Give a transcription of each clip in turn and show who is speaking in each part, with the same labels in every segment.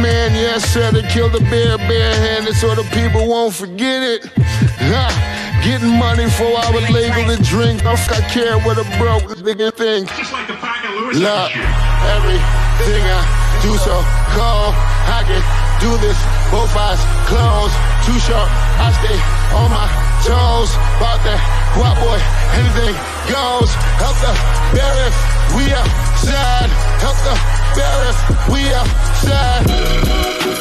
Speaker 1: man, yes, said to kill the bear barehanded so the people won't forget it. Getting money for our legal to drink. I care what a broke nigga think.
Speaker 2: Just like the pack of Lewis.
Speaker 1: Look, everything I do so cold. I can do this, both eyes closed. Too sharp, I stay on my toes. About that guap boy, anything goes. Help the bear if we outside. Help the bear if we outside.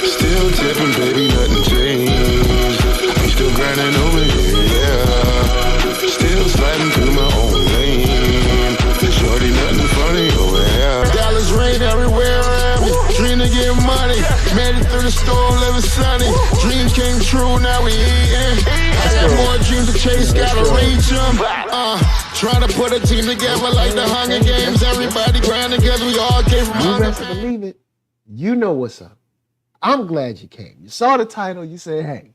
Speaker 1: Still tipping, baby, nothing changed. I'm still grinding over here, yeah. Still sliding through my own lane. Shorty, nothing funny over here. Dallas rain everywhere around me. Dream to get money. Made it through the storm, living sunny. Dreams came true, now we eating. I got more dreams to chase, gotta reach them. Trying to put a team together like the Hunger Games. Everybody grind together, we all came from
Speaker 3: You best believe it. You know what's up. I'm glad you came. You saw the title, you said, hey,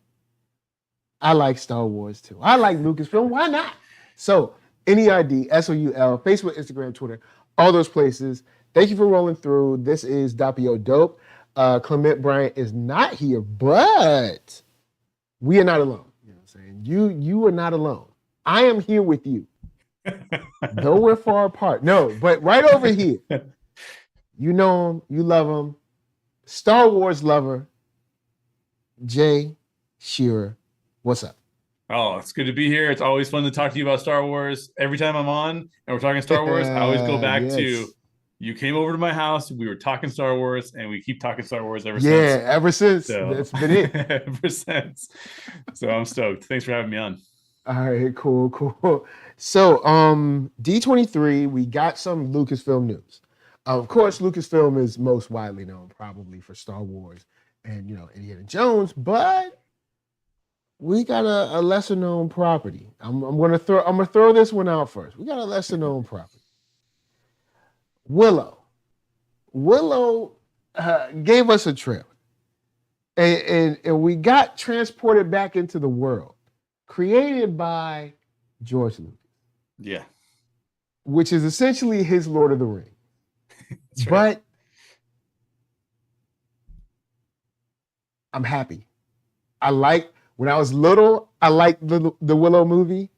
Speaker 3: I like Star Wars too. I like Lucasfilm, why not? So, NERD, SOUL, Facebook, Instagram, Twitter, all those places. Thank you for rolling through. This is Doppio Dope. Clement Bryant is not here, but we are not alone. You know what I'm saying? You are not alone. I am here with you. Though we're far apart. No, but right over here. You know him, you love him. Star Wars lover, Jay Shearer. What's up?
Speaker 4: Oh, it's good to be here. It's always fun to talk to you about Star Wars. Every time I'm on and we're talking Star Wars, I always go back to you came over to my house, we were talking Star Wars, and we keep talking Star Wars ever since.
Speaker 3: Yeah, ever since.
Speaker 4: So,
Speaker 3: that's been it.
Speaker 4: Ever since. So I'm stoked. Thanks for having me on.
Speaker 3: All right, cool. So, D23, we got some Lucasfilm news. Of course, Lucasfilm is most widely known probably for Star Wars and, Indiana Jones, but we got a lesser known property. I'm gonna throw this one out first. We got a lesser known property. Willow gave us a trailer, and we got transported back into the world created by George Lucas.
Speaker 4: Yeah,
Speaker 3: which is essentially his Lord of the Rings.
Speaker 4: That's right.
Speaker 3: But I'm happy. When I was little, I liked the Willow movie.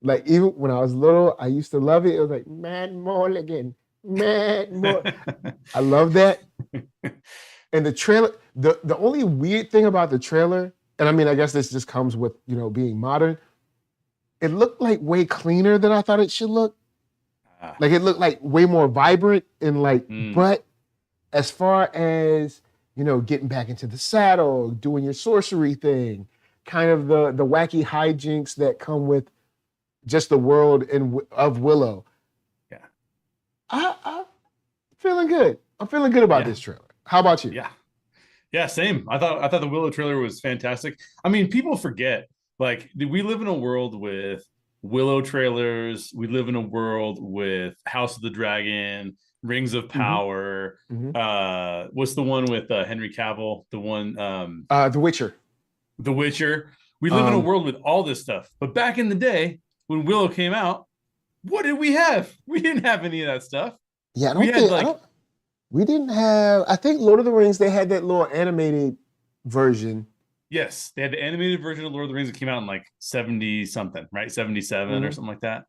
Speaker 3: Like, even when I was little, I used to love it. It was like, man, Mulligan, man, I love that. And the trailer, the only weird thing about the trailer, and I mean, I guess this just comes with, being modern, it looked like way cleaner than I thought it should look. Like, it looked like way more vibrant and but as far as, getting back into the saddle, doing your sorcery thing, kind of the wacky hijinks that come with just the world of Willow.
Speaker 4: Yeah.
Speaker 3: I'm feeling good. I'm feeling good about this trailer. How about you?
Speaker 4: Yeah, same. I thought the Willow trailer was fantastic. I mean, people forget, like, we live in a world with Willow trailers. We live in a world with House of the Dragon, Rings of Power. Mm-hmm. What's the one with Henry Cavill? The one
Speaker 3: The Witcher.
Speaker 4: The Witcher. We live in a world with all this stuff. But back in the day, when Willow came out, what did we have? We didn't have any of that stuff.
Speaker 3: Yeah, we didn't have, I think Lord of the Rings, they had that little animated version.
Speaker 4: Yes, they had the animated version of Lord of the Rings that came out in like 70 something, right? 77 or something like that.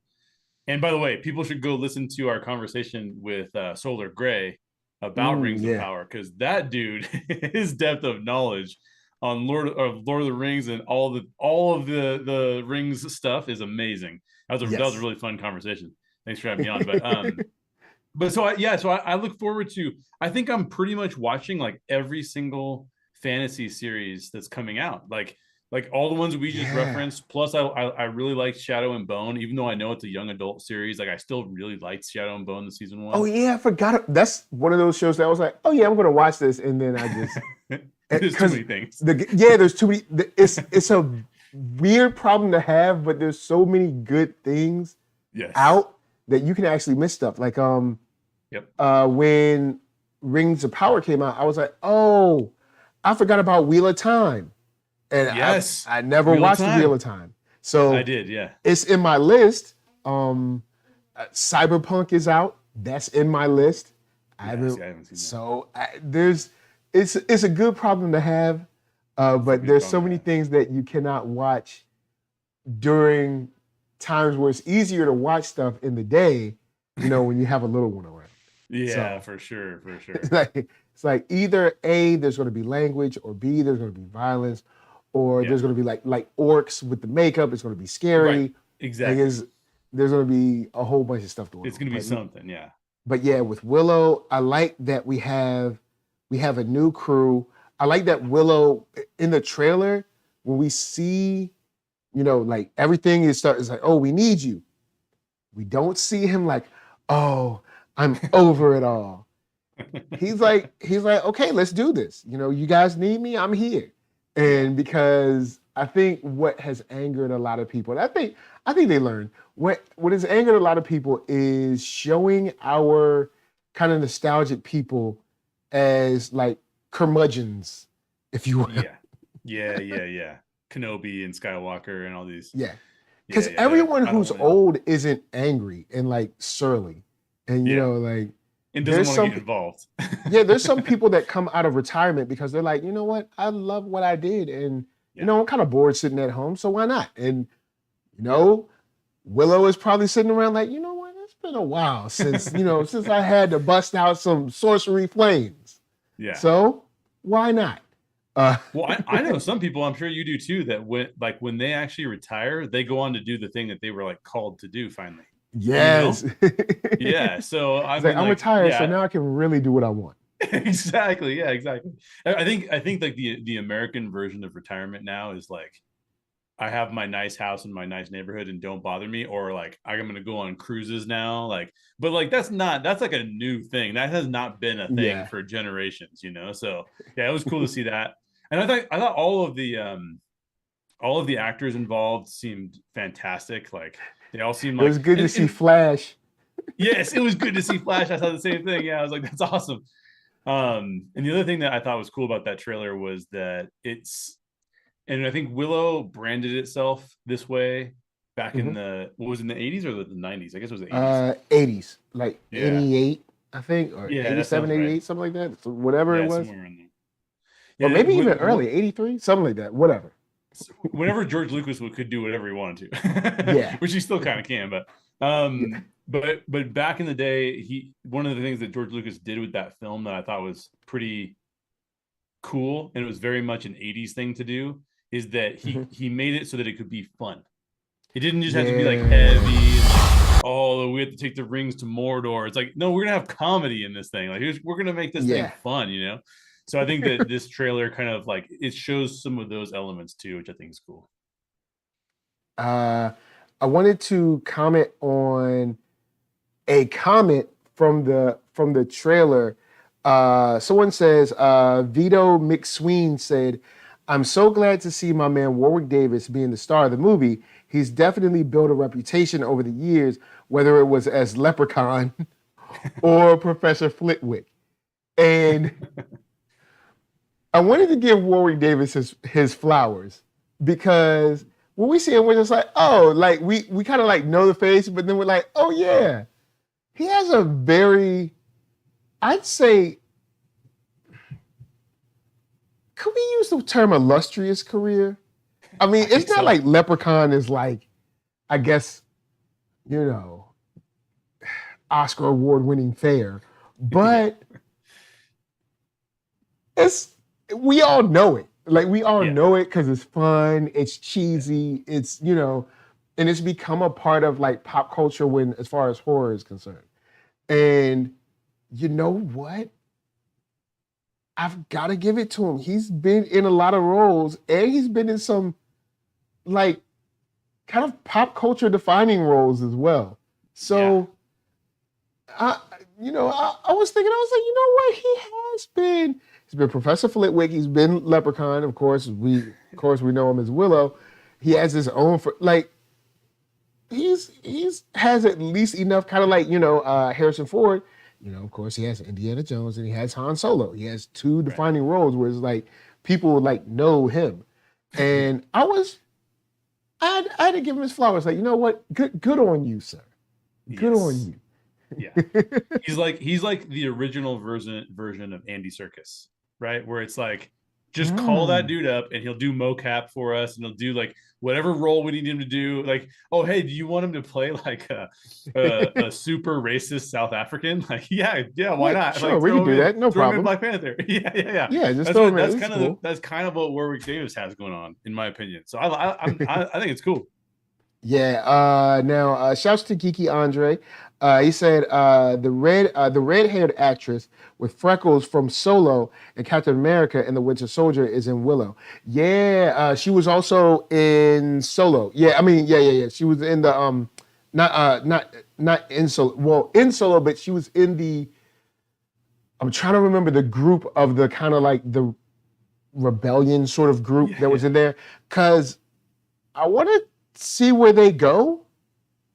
Speaker 4: And by the way, people should go listen to our conversation with Solar Gray about Rings of Power, because that dude, his depth of knowledge on Lord of the Rings and all of the Rings stuff is amazing. That was a really fun conversation. Thanks for having me on. But so I look forward to. I think I'm pretty much watching like every single fantasy series that's coming out, like all the ones we just referenced. Plus, I really liked Shadow and Bone, even though I know it's a young adult series. Like, I still really liked Shadow and Bone, the season 1.
Speaker 3: Oh yeah, I forgot. That's one of those shows that I was like, oh yeah, I'm going to watch this, and then I just
Speaker 4: there's too many things.
Speaker 3: There's too many. It's a weird problem to have, but there's so many good things out that you can actually miss stuff. Like when Rings of Power came out, I was like, oh, I forgot about Wheel of Time. And I never watched the Wheel of Time. So
Speaker 4: I did, yeah.
Speaker 3: It's in my list. Cyberpunk is out. That's in my list. I haven't seen that. So it's a good problem to have, but there's so many things that you cannot watch during times where it's easier to watch stuff in the day, you know, when you have a little one around.
Speaker 4: Yeah, so, for sure.
Speaker 3: It's like either A, there's going to be language, or B, there's going to be violence, or there's going to be like orcs with the makeup. It's going to be scary.
Speaker 4: Right. Exactly.
Speaker 3: There's going to be a whole bunch of stuff going on.
Speaker 4: It's going to be something, yeah.
Speaker 3: But yeah, with Willow, I like that we have a new crew. I like that Willow in the trailer, when we see, you know, like everything is like, oh, we need you. We don't see him like, oh, I'm over it all. He's like, okay, let's do this. You know, you guys need me, I'm here. And because I think what has angered a lot of people, and I think they learned, what has angered a lot of people is showing our kind of nostalgic people as like curmudgeons, if you will.
Speaker 4: Yeah. Kenobi and Skywalker and all these.
Speaker 3: Yeah. Because everyone who's old isn't angry and like surly. And you know, like,
Speaker 4: and doesn't want to get involved.
Speaker 3: Yeah, there's some people that come out of retirement because they're like, you know what, I love what I did, and you know, I'm kind of bored sitting at home, so why not? And you know, Willow is probably sitting around like, you know what, it's been a while since since I had to bust out some sorcery flames.
Speaker 4: Yeah.
Speaker 3: So why not?
Speaker 4: Well, I know some people, I'm sure you do too, that when they actually retire, they go on to do the thing that they were like called to do finally.
Speaker 3: Yes.
Speaker 4: You know? Yeah. So
Speaker 3: I'm retired, so now I can really do what I want.
Speaker 4: Exactly. Yeah, exactly. I think like the American version of retirement now is like, I have my nice house in my nice neighborhood and don't bother me, or like I'm gonna go on cruises now. Like, but like that's like a new thing. That has not been a thing for generations, you know. So yeah, it was cool to see that. And I thought all of the actors involved seemed fantastic. Like they all seemed like
Speaker 3: it was good to see Flash.
Speaker 4: Yes, it was good to see Flash. I thought the same thing. Yeah, I was like, that's awesome. And the other thing that I thought was cool about that trailer was that and I think Willow branded itself this way back in the 80s or the 90s? I guess it was the 80s.
Speaker 3: 80s, like 88, I think, or 87, 88, right. Something like that. So whatever it was. Somewhere in there. Or maybe even early, 83, something like that, whatever.
Speaker 4: Whenever George Lucas could do whatever he wanted to. Which he still kind of can, but back in the day, one of the things that George Lucas did with that film that I thought was pretty cool, and it was very much an 80s thing to do, is that he made it so that it could be fun. It didn't just have to be like heavy and like, we have to take the rings to Mordor. It's like, no, we're gonna have comedy in this thing. Like we're gonna make this thing fun, you know. So I think that this trailer kind of like it shows some of those elements too, which I think is cool.
Speaker 3: I wanted to comment on a comment from the trailer. Someone says, Vito McSween said, "I'm so glad to see my man Warwick Davis being the star of the movie. He's definitely built a reputation over the years, whether it was as Leprechaun or Professor Flitwick." And I wanted to give Warwick Davis his flowers, because when we see him, we're just like, oh, like we kind of like know the face, but then we're like, oh yeah, he has a very, I'd say, could we use the term illustrious career? I mean, it's not like Leprechaun is like, I guess, you know, Oscar award-winning fare, but we all know it. Like we all know it because it's fun, it's cheesy, it's, you know, and it's become a part of like pop culture as far as horror is concerned. And you know what? I've got to give it to him. He's been in a lot of roles, and he's been in some like kind of pop culture defining roles as well. So I was thinking, I was like, you know what? He's been Professor Flitwick. He's been Leprechaun. Of course, we know him as Willow. He has his own he's has at least enough kind of like, you know, Harrison Ford. You know, of course, he has Indiana Jones and he has Han Solo. He has two defining roles where it's like people would like know him. And I had to give him his flowers. Like, you know what? Good on you, sir. Good on you.
Speaker 4: Yeah, he's like the original version of Andy Serkis. right? Where it's like, just call that dude up and he'll do mocap for us, and he'll do like whatever role we need him to do. Like, oh, hey, do you want him to play like a super racist South African? Like, yeah, why not?
Speaker 3: Sure,
Speaker 4: Like,
Speaker 3: we can do that. No
Speaker 4: throw him in
Speaker 3: problem.
Speaker 4: Black Panther. Yeah.
Speaker 3: Yeah, just throw him in.
Speaker 4: That's kind of what Warwick Davis has going on, in my opinion. So I think it's cool.
Speaker 3: Yeah. Now, shouts to Geeky Andre. He said the red-haired actress with freckles from Solo and Captain America and the Winter Soldier is in Willow. Yeah. She was also in Solo. Yeah. I mean, yeah. She was in the not in Solo. Well, in Solo, but she was in the. I'm trying to remember the group of the kind of like the rebellion sort of group that was in there, because I want to see where they go,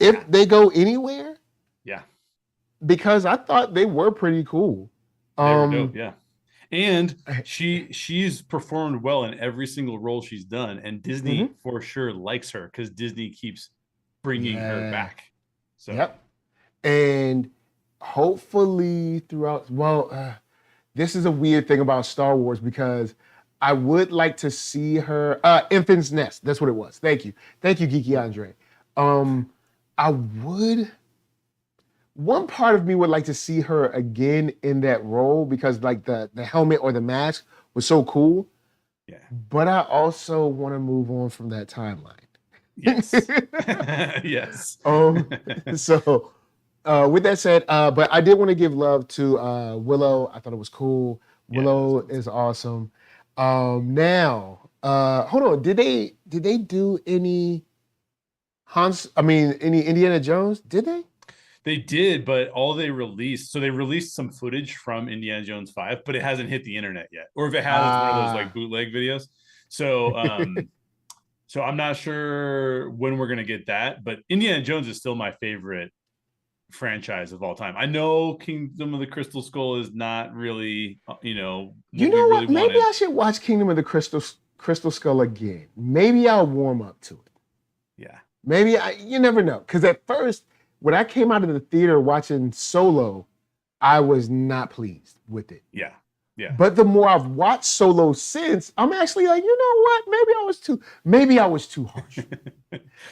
Speaker 3: if they go anywhere.
Speaker 4: Yeah,
Speaker 3: because I thought they were pretty cool.
Speaker 4: They were dope, yeah. And she's performed well in every single role she's done, and Disney for sure likes her because Disney keeps bringing her back. So
Speaker 3: yep, and hopefully throughout. Well, this is a weird thing about Star Wars because I would like to see her Infant's Nest. That's what it was. Thank you, Geeky Andre. I would. One part of me would like to see her again in that role because like the helmet or the mask was so cool.
Speaker 4: Yeah.
Speaker 3: But I also want to move on from that timeline.
Speaker 4: Yes. Yes.
Speaker 3: So with that said, but I did want to give love to Willow. I thought it was cool. Willow is awesome. Now, hold on. Did they do any any Indiana Jones? Did they?
Speaker 4: They did, but all they released, so they released some footage from Indiana Jones 5, but it hasn't hit the internet yet. Or if it has, it's one of those like bootleg videos. So so I'm not sure when we're gonna get that, but Indiana Jones is still my favorite franchise of all time. I know Kingdom of the Crystal Skull is not really, what
Speaker 3: what? Maybe I should watch Kingdom of the Crystal Skull again. Maybe I'll warm up to it.
Speaker 4: Yeah.
Speaker 3: Maybe you never know. Because at first, when I came out of the theater watching Solo, I was not pleased with it.
Speaker 4: Yeah.
Speaker 3: But the more I've watched Solo since, I'm actually like, you know what? Maybe I was too harsh.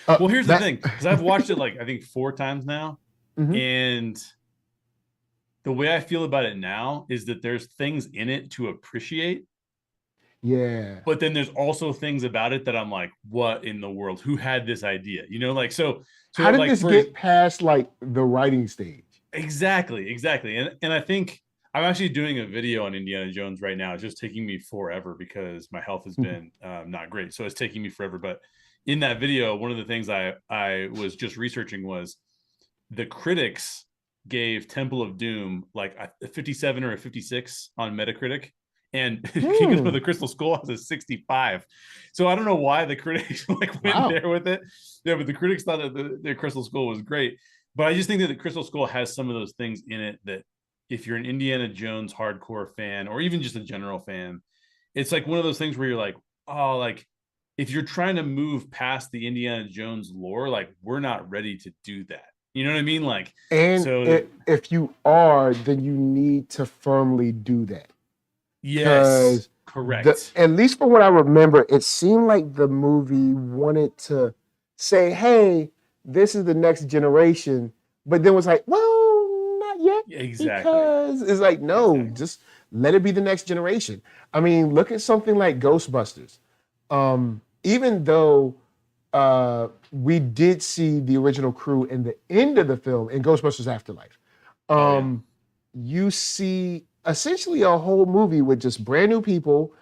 Speaker 4: Well, here's the thing, because I've watched it like I think 4 times now, and the way I feel about it now is that there's things in it to appreciate.
Speaker 3: Yeah.
Speaker 4: But then there's also things about it that I'm like, what in the world? Who had this idea? Like so
Speaker 3: how did this get past like the writing stage?
Speaker 4: Exactly. And I think I'm actually doing a video on Indiana Jones right now. It's just taking me forever because my health has been not great. So it's taking me forever. But in that video, one of the things I was just researching was the critics gave Temple of Doom like a 57 or a 56 on Metacritic. And Kingdom of the Crystal Skull has a 65. So I don't know why the critics went there with it. Yeah, but the critics thought that the Crystal Skull was great. But I just think that the Crystal Skull has some of those things in it that if you're an Indiana Jones hardcore fan, or even just a general fan, it's like one of those things where you're like, oh, like if you're trying to move past the Indiana Jones lore, like we're not ready to do that. You know what I mean? Like,
Speaker 3: and so if you are, then you need to firmly do that.
Speaker 4: Yes, correct.
Speaker 3: At least from what I remember, it seemed like the movie wanted to say, hey, this is the next generation, but then was like, well, not yet.
Speaker 4: Exactly.
Speaker 3: Because it's like, no, just let it be the next generation. I mean, look at something like Ghostbusters. Even though we did see the original crew in the end of the film in Ghostbusters Afterlife, you see essentially a whole movie with just brand new people,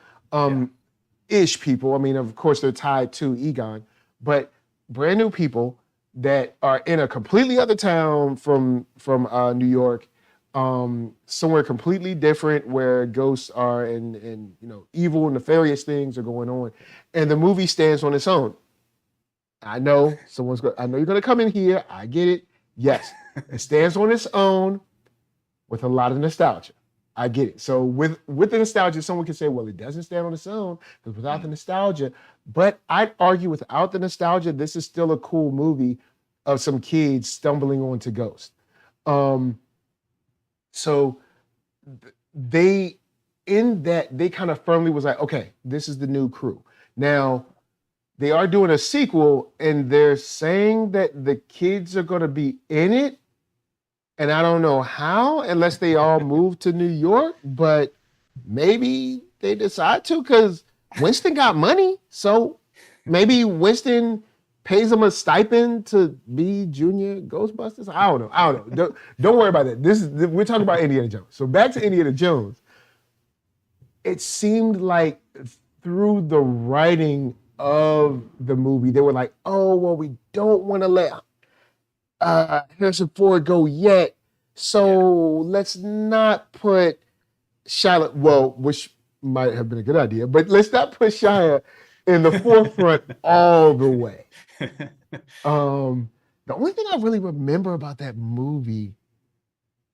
Speaker 3: ish people. I mean, of course, they're tied to Egon, but brand new people that are in a completely other town from New York, somewhere completely different where ghosts are and evil, nefarious things are going on, and the movie stands on its own. I know I know you're gonna come in here. I get it. Yes, it stands on its own with a lot of nostalgia. I get it. So with the nostalgia, someone can say, well, it doesn't stand on its own because without the nostalgia. But I'd argue without the nostalgia, this is still a cool movie of some kids stumbling onto ghosts. So they in that they kind of firmly was like, okay, this is the new crew. Now, they are doing a sequel, and they're saying that the kids are going to be in it. And I don't know how, unless they all move to New York, but maybe they decide to, because Winston got money. So maybe Winston pays him a stipend to be Junior Ghostbusters. I don't know. Don't worry about that. We're talking about Indiana Jones. So back to Indiana Jones. It seemed like through the writing of the movie, they were like, oh, well, we don't want to let Harrison Ford go yet, so let's not put Shia, well, which might have been a good idea, but let's not put Shia in the forefront all the way. The only thing I really remember about that movie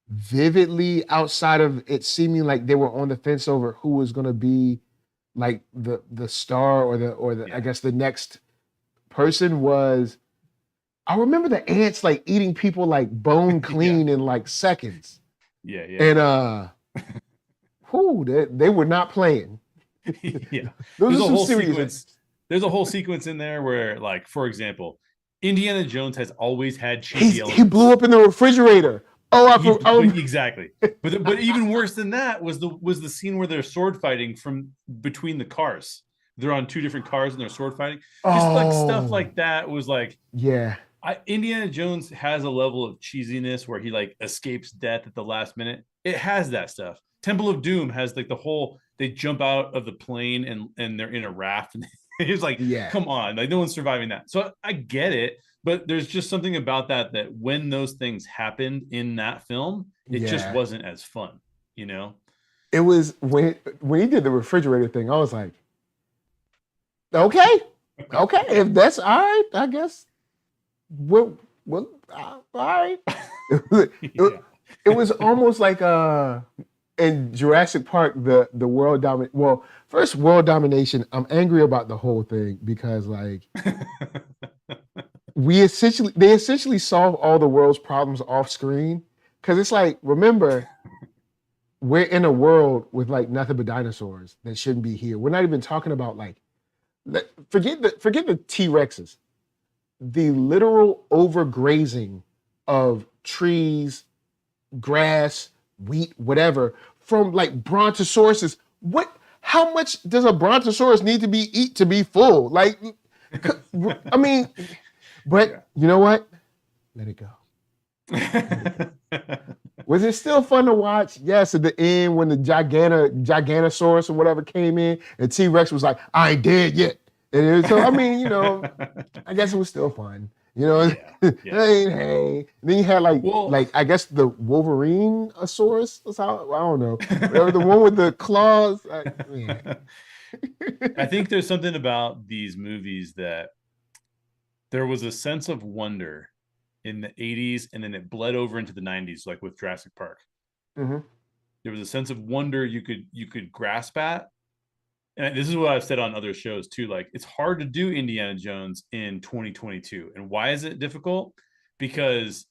Speaker 3: vividly, outside of it seeming like they were on the fence over who was going to be like the star or the I guess the next person, was I remember the ants like eating people like bone clean in like seconds.
Speaker 4: Yeah.
Speaker 3: And they were not playing.
Speaker 4: Yeah.
Speaker 3: There's a whole sequence.
Speaker 4: There's a whole sequence in there where, like, for example, Indiana Jones has always had cheesy elements.
Speaker 3: He blew up in the refrigerator.
Speaker 4: Exactly. But even worse than that was the scene where they're sword fighting from between the cars. They're on two different cars and they're sword fighting. Just like stuff like that was like,
Speaker 3: yeah.
Speaker 4: Indiana Jones has a level of cheesiness where he like escapes death at the last minute. It has that stuff. Temple of Doom has like the whole, they jump out of the plane and they're in a raft, and it's like, come on, like no one's surviving that. So I get it, but there's just something about that when those things happened in that film, it just wasn't as fun, you know?
Speaker 3: It was when he did the refrigerator thing, I was like, okay, if that's all right, I guess. Well, all right. It was almost like in Jurassic Park, the world domination. Well, first world domination. I'm angry about the whole thing because like they essentially solve all the world's problems off screen. Because it's like, remember, we're in a world with like nothing but dinosaurs that shouldn't be here. We're not even talking about like, forget the T-Rexes. The literal overgrazing of trees, grass, wheat, whatever, from like brontosauruses. How much does a brontosaurus need to eat to be full? Like, I mean, but you know what? Let it go. Was it still fun to watch? Yes, at the end when the Giganosaurus or whatever came in, and T-Rex was like, I ain't dead yet. And so, I mean, you know, I guess it was still fun. You know, hey. And then you had like I guess the Wolverine-asaurus. I don't know. Whatever, the one with the claws.
Speaker 4: I think there's something about these movies that there was a sense of wonder in the 80s, and then it bled over into the 90s, like with Jurassic Park.
Speaker 3: Mm-hmm.
Speaker 4: There was a sense of wonder you could grasp at. And this is what I've said on other shows too. Like, it's hard to do Indiana Jones in 2022. And why is it difficult? Because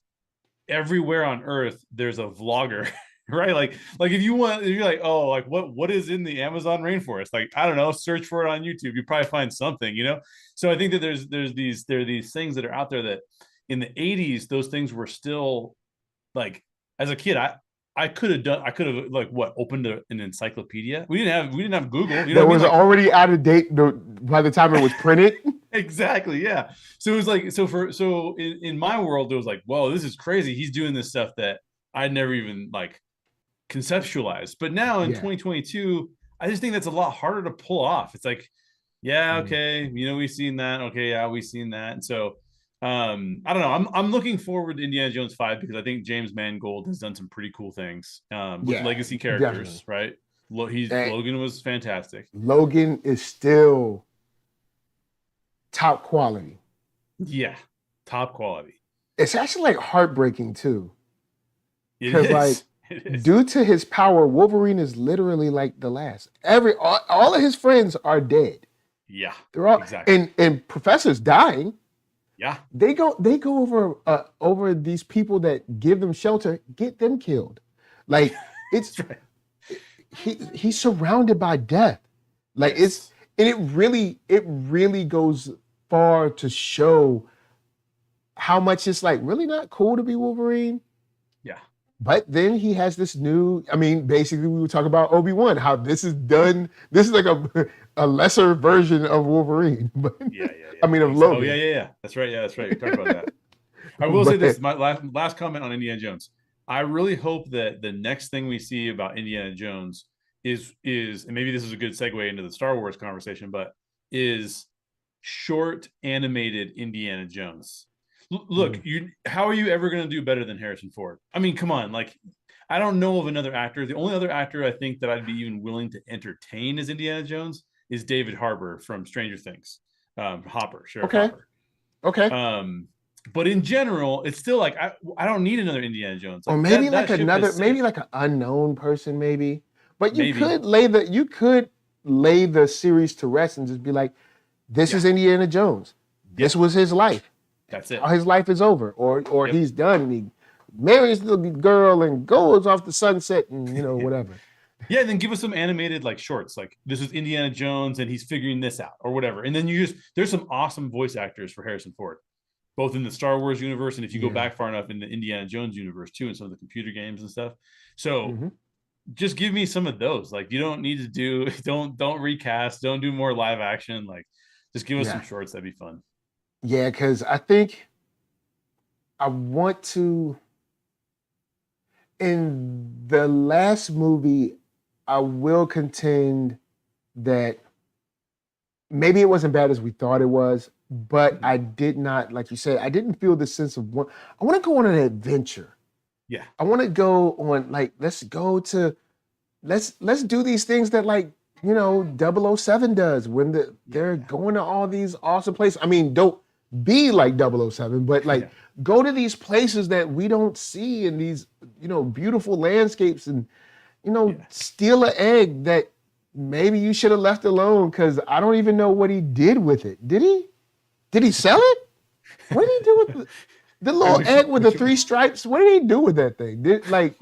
Speaker 4: everywhere on Earth, there's a vlogger, right? Like if you're like, oh, like what is in the Amazon rainforest? Like, I don't know, search for it on YouTube. You probably find something, you know? So I think that there are these things that are out there that in the 80s, those things were still like, as a kid, I could have like opened an encyclopedia. We didn't have Google. You know
Speaker 3: that was
Speaker 4: like,
Speaker 3: already out of date by the time it was printed.
Speaker 4: Exactly. Yeah. So it was like, in my world, it was like, whoa, this is crazy. He's doing this stuff that I'd never even like conceptualized. But now in 2022, I just think that's a lot harder to pull off. It's like, okay, you know, we've seen that. Okay. Yeah, we've seen that. And so, I don't know. I'm looking forward to Indiana Jones 5 because I think James Mangold has done some pretty cool things with legacy characters, right? Logan was fantastic.
Speaker 3: Logan is still top quality.
Speaker 4: Yeah, top quality.
Speaker 3: It's actually like heartbreaking too. Because like due to his power, Wolverine is literally like the last. All of his friends are dead.
Speaker 4: Yeah.
Speaker 3: They're all exactly. And Professor's dying.
Speaker 4: Yeah,
Speaker 3: they go over these people that give them shelter, get them killed. Like it's he's surrounded by death. Like
Speaker 4: Yes.
Speaker 3: it really goes far to show how much it's like really not cool to be Wolverine.
Speaker 4: Yeah.
Speaker 3: But then he has this new, I mean, basically we were talking about Obi-Wan, how this is done. This is like a lesser version of Wolverine. But
Speaker 4: Yeah.
Speaker 3: I mean, of
Speaker 4: Oh,
Speaker 3: Logan.
Speaker 4: yeah. That's right. Yeah, that's right. You're talking about that. I will say this, my last comment on Indiana Jones. I really hope that the next thing we see about Indiana Jones is, and maybe this is a good segue into the Star Wars conversation, but is short animated Indiana Jones. Look, how are you ever going to do better than Harrison Ford? I mean, come on. Like, I don't know of another actor. The only other actor I think that I'd be even willing to entertain as Indiana Jones is David Harbour from Stranger Things. Sheriff Hopper.
Speaker 3: Okay.
Speaker 4: But in general, it's still like I don't need another Indiana Jones. Like,
Speaker 3: or maybe
Speaker 4: that
Speaker 3: maybe like an unknown person, maybe. But you
Speaker 4: Maybe.
Speaker 3: could lay the series to rest and just be like, this is Indiana Jones. This was his life.
Speaker 4: That's it.
Speaker 3: His life is over, or he's done, and he marries the girl and goes off the sunset, and whatever.
Speaker 4: Yeah, then give us some animated like shorts, like this is Indiana Jones and he's figuring this out or whatever. And then there's some awesome voice actors for Harrison Ford, both in the Star Wars universe and if you go back far enough in the Indiana Jones universe too, and some of the computer games and stuff. So just give me some of those. Like, you don't need to don't recast, don't do more live action. Like, just give us some shorts. That'd be fun.
Speaker 3: Yeah, because I think I want to. In the last movie, I will contend that maybe it wasn't bad as we thought it was, but I did not, like you said, I didn't feel the sense of I want to go on an adventure.
Speaker 4: Yeah.
Speaker 3: I want to go on, like, let's do these things that, like, 007 does when they're going to all these awesome places. I mean, don't be like 007, but like go to these places that we don't see in these, beautiful landscapes and, steal an egg that maybe you should have left alone because I don't even know what he did with it. Did he? Did he sell it? What did he do with the little egg with the 3 stripes? What did he do with that thing? I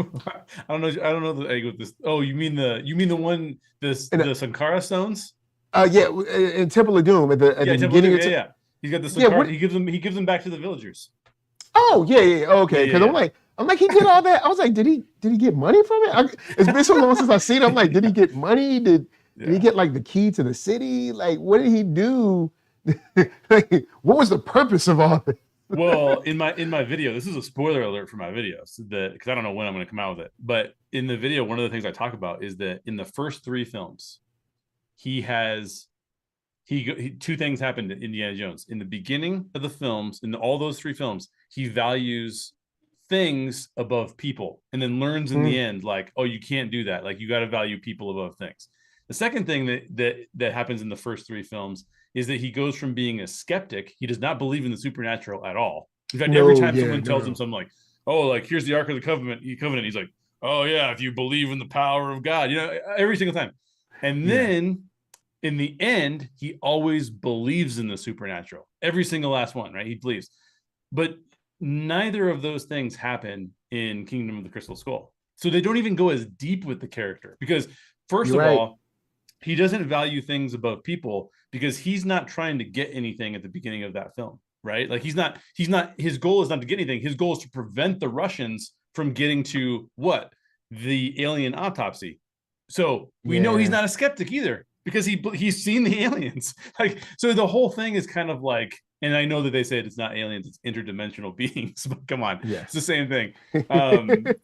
Speaker 4: don't know the egg with this. Oh, you mean the one the Sankara stones?
Speaker 3: In Temple of Doom at the beginning.
Speaker 4: He's got the Sankara. He gives them back to the villagers.
Speaker 3: Oh yeah. Okay, because I'm like he did all that. I was like, did he get money from it? It's been so long since I've seen it. I'm like, did he get money? Did he get like the key to the city? Like, what did he do? Like, what was the purpose of all this?
Speaker 4: Well, in my video, this is a spoiler alert for my videos because I don't know when I'm going to come out with it. But in the video, one of the things I talk about is that in the first 3 films, two things happened to Indiana Jones. In the beginning of the films, in all those 3 films, he values things above people, and then learns in the end, like, oh, you can't do that. Like, you got to value people above things. The second thing that happens in the first 3 films is that he goes from being a skeptic. He does not believe in the supernatural at all. In fact, every time someone tells him something like, oh, like, here's the Ark of the Covenant, he's like, oh yeah, if you believe in the power of God, every single time. And then in the end, he always believes in the supernatural. Every single last one, right? He believes. But neither of those things happen in Kingdom of the Crystal Skull. So they don't even go as deep with the character because, first of all, he doesn't value things above people because he's not trying to get anything at the beginning of that film, right? Like, his goal is not to get anything. His goal is to prevent the Russians from getting to the alien autopsy. So we know he's not a skeptic either because he's seen the aliens. Like, so the whole thing is kind of like, and I know that they say it's not aliens, it's interdimensional beings, but come on, it's the same thing.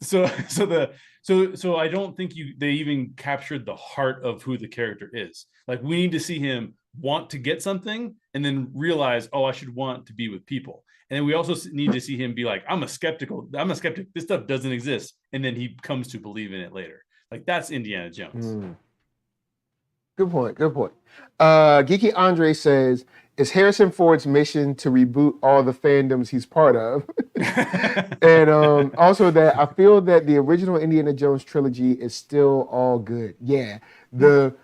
Speaker 4: So I don't think they even captured the heart of who the character is. Like, we need to see him want to get something and then realize, oh, I should want to be with people. And then we also need to see him be like, I'm a skeptic. This stuff doesn't exist. And then he comes to believe in it later. Like, that's Indiana Jones.
Speaker 3: Good point. Geeky Andre says, it's Harrison Ford's mission to reboot all the fandoms he's part of. And also that I feel that the original Indiana Jones trilogy is still all good. Yeah. The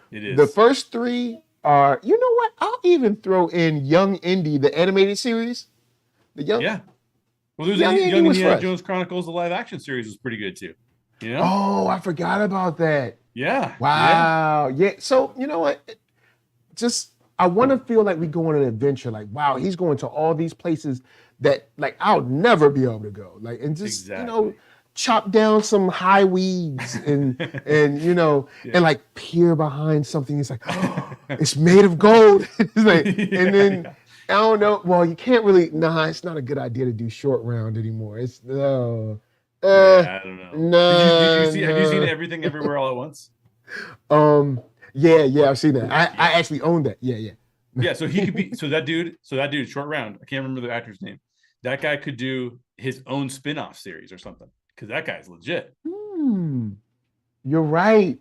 Speaker 3: first 3 are, you know what? I'll even throw in Young Indy, the animated series. Well,
Speaker 4: there's Young Indiana Jones Chronicles, the live action series was pretty good too.
Speaker 3: Oh, I forgot about that.
Speaker 4: Yeah.
Speaker 3: Wow. Yeah. So you know what? Just I want to feel like we go on an adventure. Like, wow, he's going to all these places that like I'll never be able to go. Like, and just
Speaker 4: Exactly.
Speaker 3: chop down some high weeds and and like peer behind something. It's like, oh, it's made of gold. It's like, and then I don't know. Well, you can't really. Nah, it's not a good idea to do short round anymore. It's no.
Speaker 4: Yeah, I don't know. Did you see? Have you seen
Speaker 3: No.
Speaker 4: Everything Everywhere All at Once?
Speaker 3: Yeah, I've seen that. I actually own that. Yeah.
Speaker 4: Yeah, so he could be that dude, short round. I can't remember the actor's name. That guy could do his own spin-off series or something. Because that guy's legit.
Speaker 3: You're right.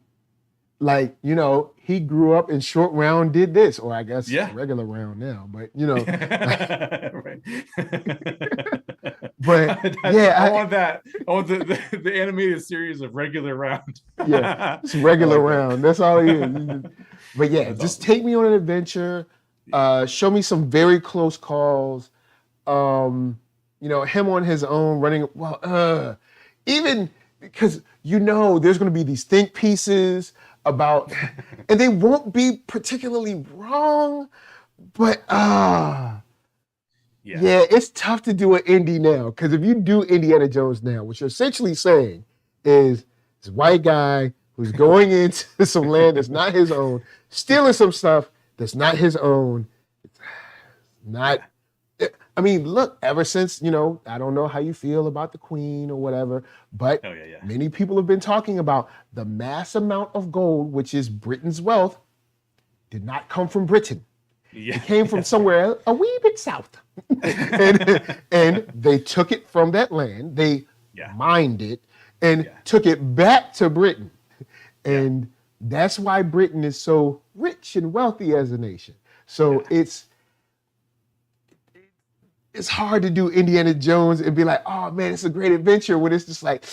Speaker 3: Like, he grew up in short round, did this, or I guess regular round now, but
Speaker 4: Right.
Speaker 3: But
Speaker 4: I want that. I want the animated series of regular round.
Speaker 3: Yeah, it's regular round. That's all it is. But yeah,
Speaker 4: That's
Speaker 3: just
Speaker 4: awesome.
Speaker 3: take me on an adventure. Show me some very close calls. Him on his own running. Well, even because there's going to be these think pieces about, and they won't be particularly wrong, but yeah, it's tough to do an indie now, because if you do Indiana Jones now, what you're essentially saying is this white guy who's going into some land that's not his own, stealing some stuff that's not his own. I mean, look, ever since, I don't know how you feel about the Queen or whatever, but many people have been talking about the mass amount of gold, which is Britain's wealth, did not come from Britain. It came from somewhere a wee bit south. and they took it from that land, they mined it, and took it back to Britain. And that's why Britain is so rich and wealthy as a nation. So it's hard to do Indiana Jones and be like, oh man, it's a great adventure, when it's just like,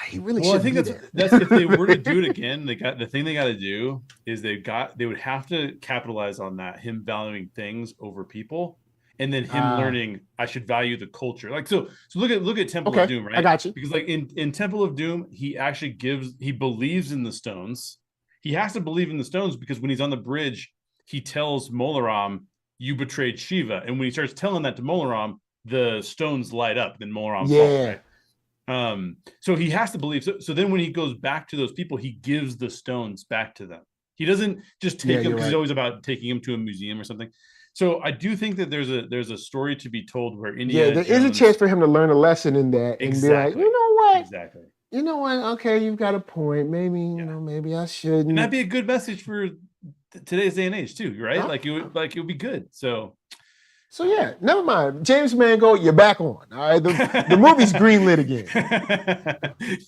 Speaker 3: he really should.
Speaker 4: Well, I think that's if they were to do it again, they got to do is they would have to capitalize on that, him valuing things over people, and then him learning I should value the culture. Like so look at Temple of Doom, right?
Speaker 3: I got you.
Speaker 4: Because like in Temple of Doom, he actually believes in the stones. He has to believe in the stones because when he's on the bridge, he tells Molaram, you betrayed Shiva. And when he starts telling that to Molaram, the stones light up, then Molaram falls, right? So he has to believe. So then when he goes back to those people, he gives the stones back to them. He doesn't just take them, because he's always about taking them to a museum or something. So I do think that there's a story to be told where Indiana
Speaker 3: there is a chance for him to learn a lesson in that and be like, you know what?
Speaker 4: Exactly.
Speaker 3: You know what? Okay, you've got a point. Maybe, maybe I shouldn't.
Speaker 4: And that'd be a good message for today's day and age too, right? Like it would be good. So
Speaker 3: yeah, never mind. James Mangold, you're back on. All right, the movie's greenlit again.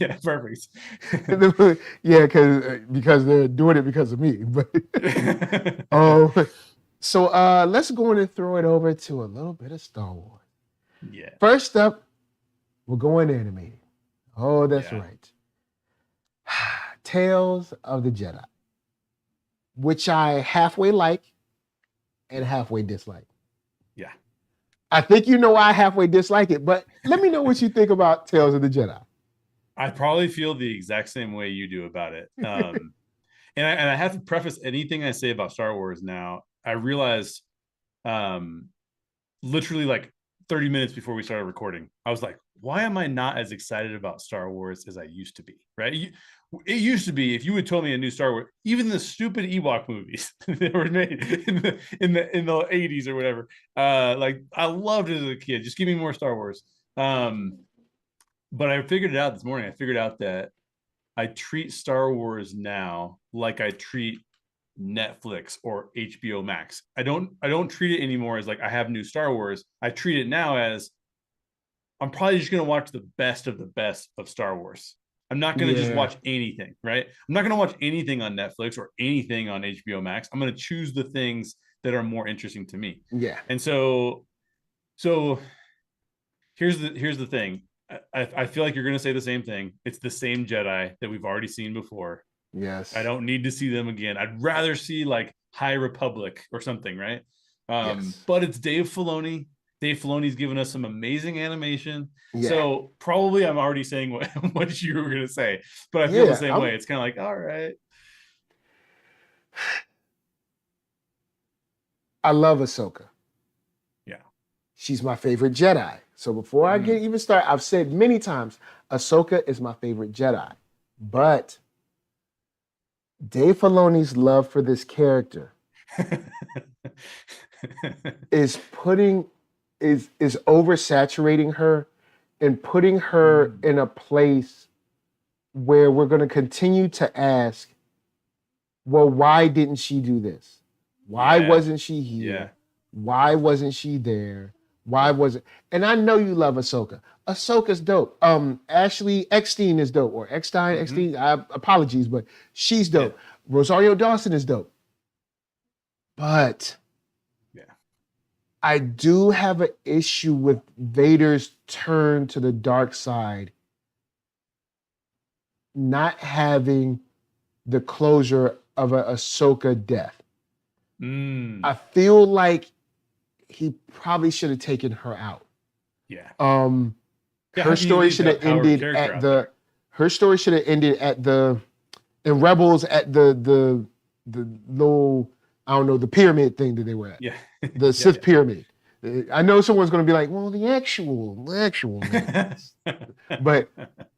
Speaker 4: Yeah, perfect.
Speaker 3: Because they're doing it because of me. But so let's go in and throw it over to a little bit of Star Wars.
Speaker 4: Yeah.
Speaker 3: First up, we're going animated. Oh, that's right. Tales of the Jedi, which I halfway like and halfway dislike.
Speaker 4: Yeah.
Speaker 3: I think I halfway dislike it, but let me know what you think about Tales of the Jedi.
Speaker 4: I probably feel the exact same way you do about it. And I have to preface anything I say about Star Wars now. I realized literally like 30 minutes before we started recording, I was like, why am I not as excited about Star Wars as I used to be? Right? It used to be, if you had told me a new Star Wars, even the stupid Ewok movies that were made in the 80s or whatever, like I loved it as a kid. Just give me more Star Wars. But I figured it out this morning. I figured out that I treat Star Wars now like I treat Netflix or HBO Max. I don't treat it anymore as like I have new Star Wars. I treat it now as I'm probably just going to watch the best of Star Wars. I'm not going to just watch anything, right? I'm not going to watch anything on Netflix or anything on HBO Max. I'm going to choose the things that are more interesting to me.
Speaker 3: Yeah.
Speaker 4: And so here's the thing. I feel like you're going to say the same thing. It's the same Jedi that we've already seen before.
Speaker 3: Yes.
Speaker 4: I don't need to see them again. I'd rather see like High Republic or something, right? But it's Dave Filoni. Dave Filoni's given us some amazing animation.
Speaker 3: Yeah.
Speaker 4: So probably I'm already saying what you were gonna say, but I feel the same way. It's kind of like, all right.
Speaker 3: I love Ahsoka.
Speaker 4: Yeah.
Speaker 3: She's my favorite Jedi. So before I get even started, I've said many times, Ahsoka is my favorite Jedi. But Dave Filoni's love for this character is oversaturating her and putting her in a place where we're going to continue to ask, well, why didn't she do this? Why wasn't she here?
Speaker 4: Yeah.
Speaker 3: Why wasn't she there? Why wasn't? And I know you love Ahsoka. Ahsoka's dope. Ashley Eckstein is dope, or Eckstein, Eckstein. Apologies, but she's dope. Yeah. Rosario Dawson is dope. But I do have an issue with Vader's turn to the dark side not having the closure of an Ahsoka death. I feel like he probably should have taken her out.
Speaker 4: Yeah.
Speaker 3: Her story should have ended at the. Her story should have ended at the, in Rebels at the little, I don't know, the pyramid thing that they were at.
Speaker 4: Yeah.
Speaker 3: The Sith pyramid. I know someone's going to be like, well, the actual, but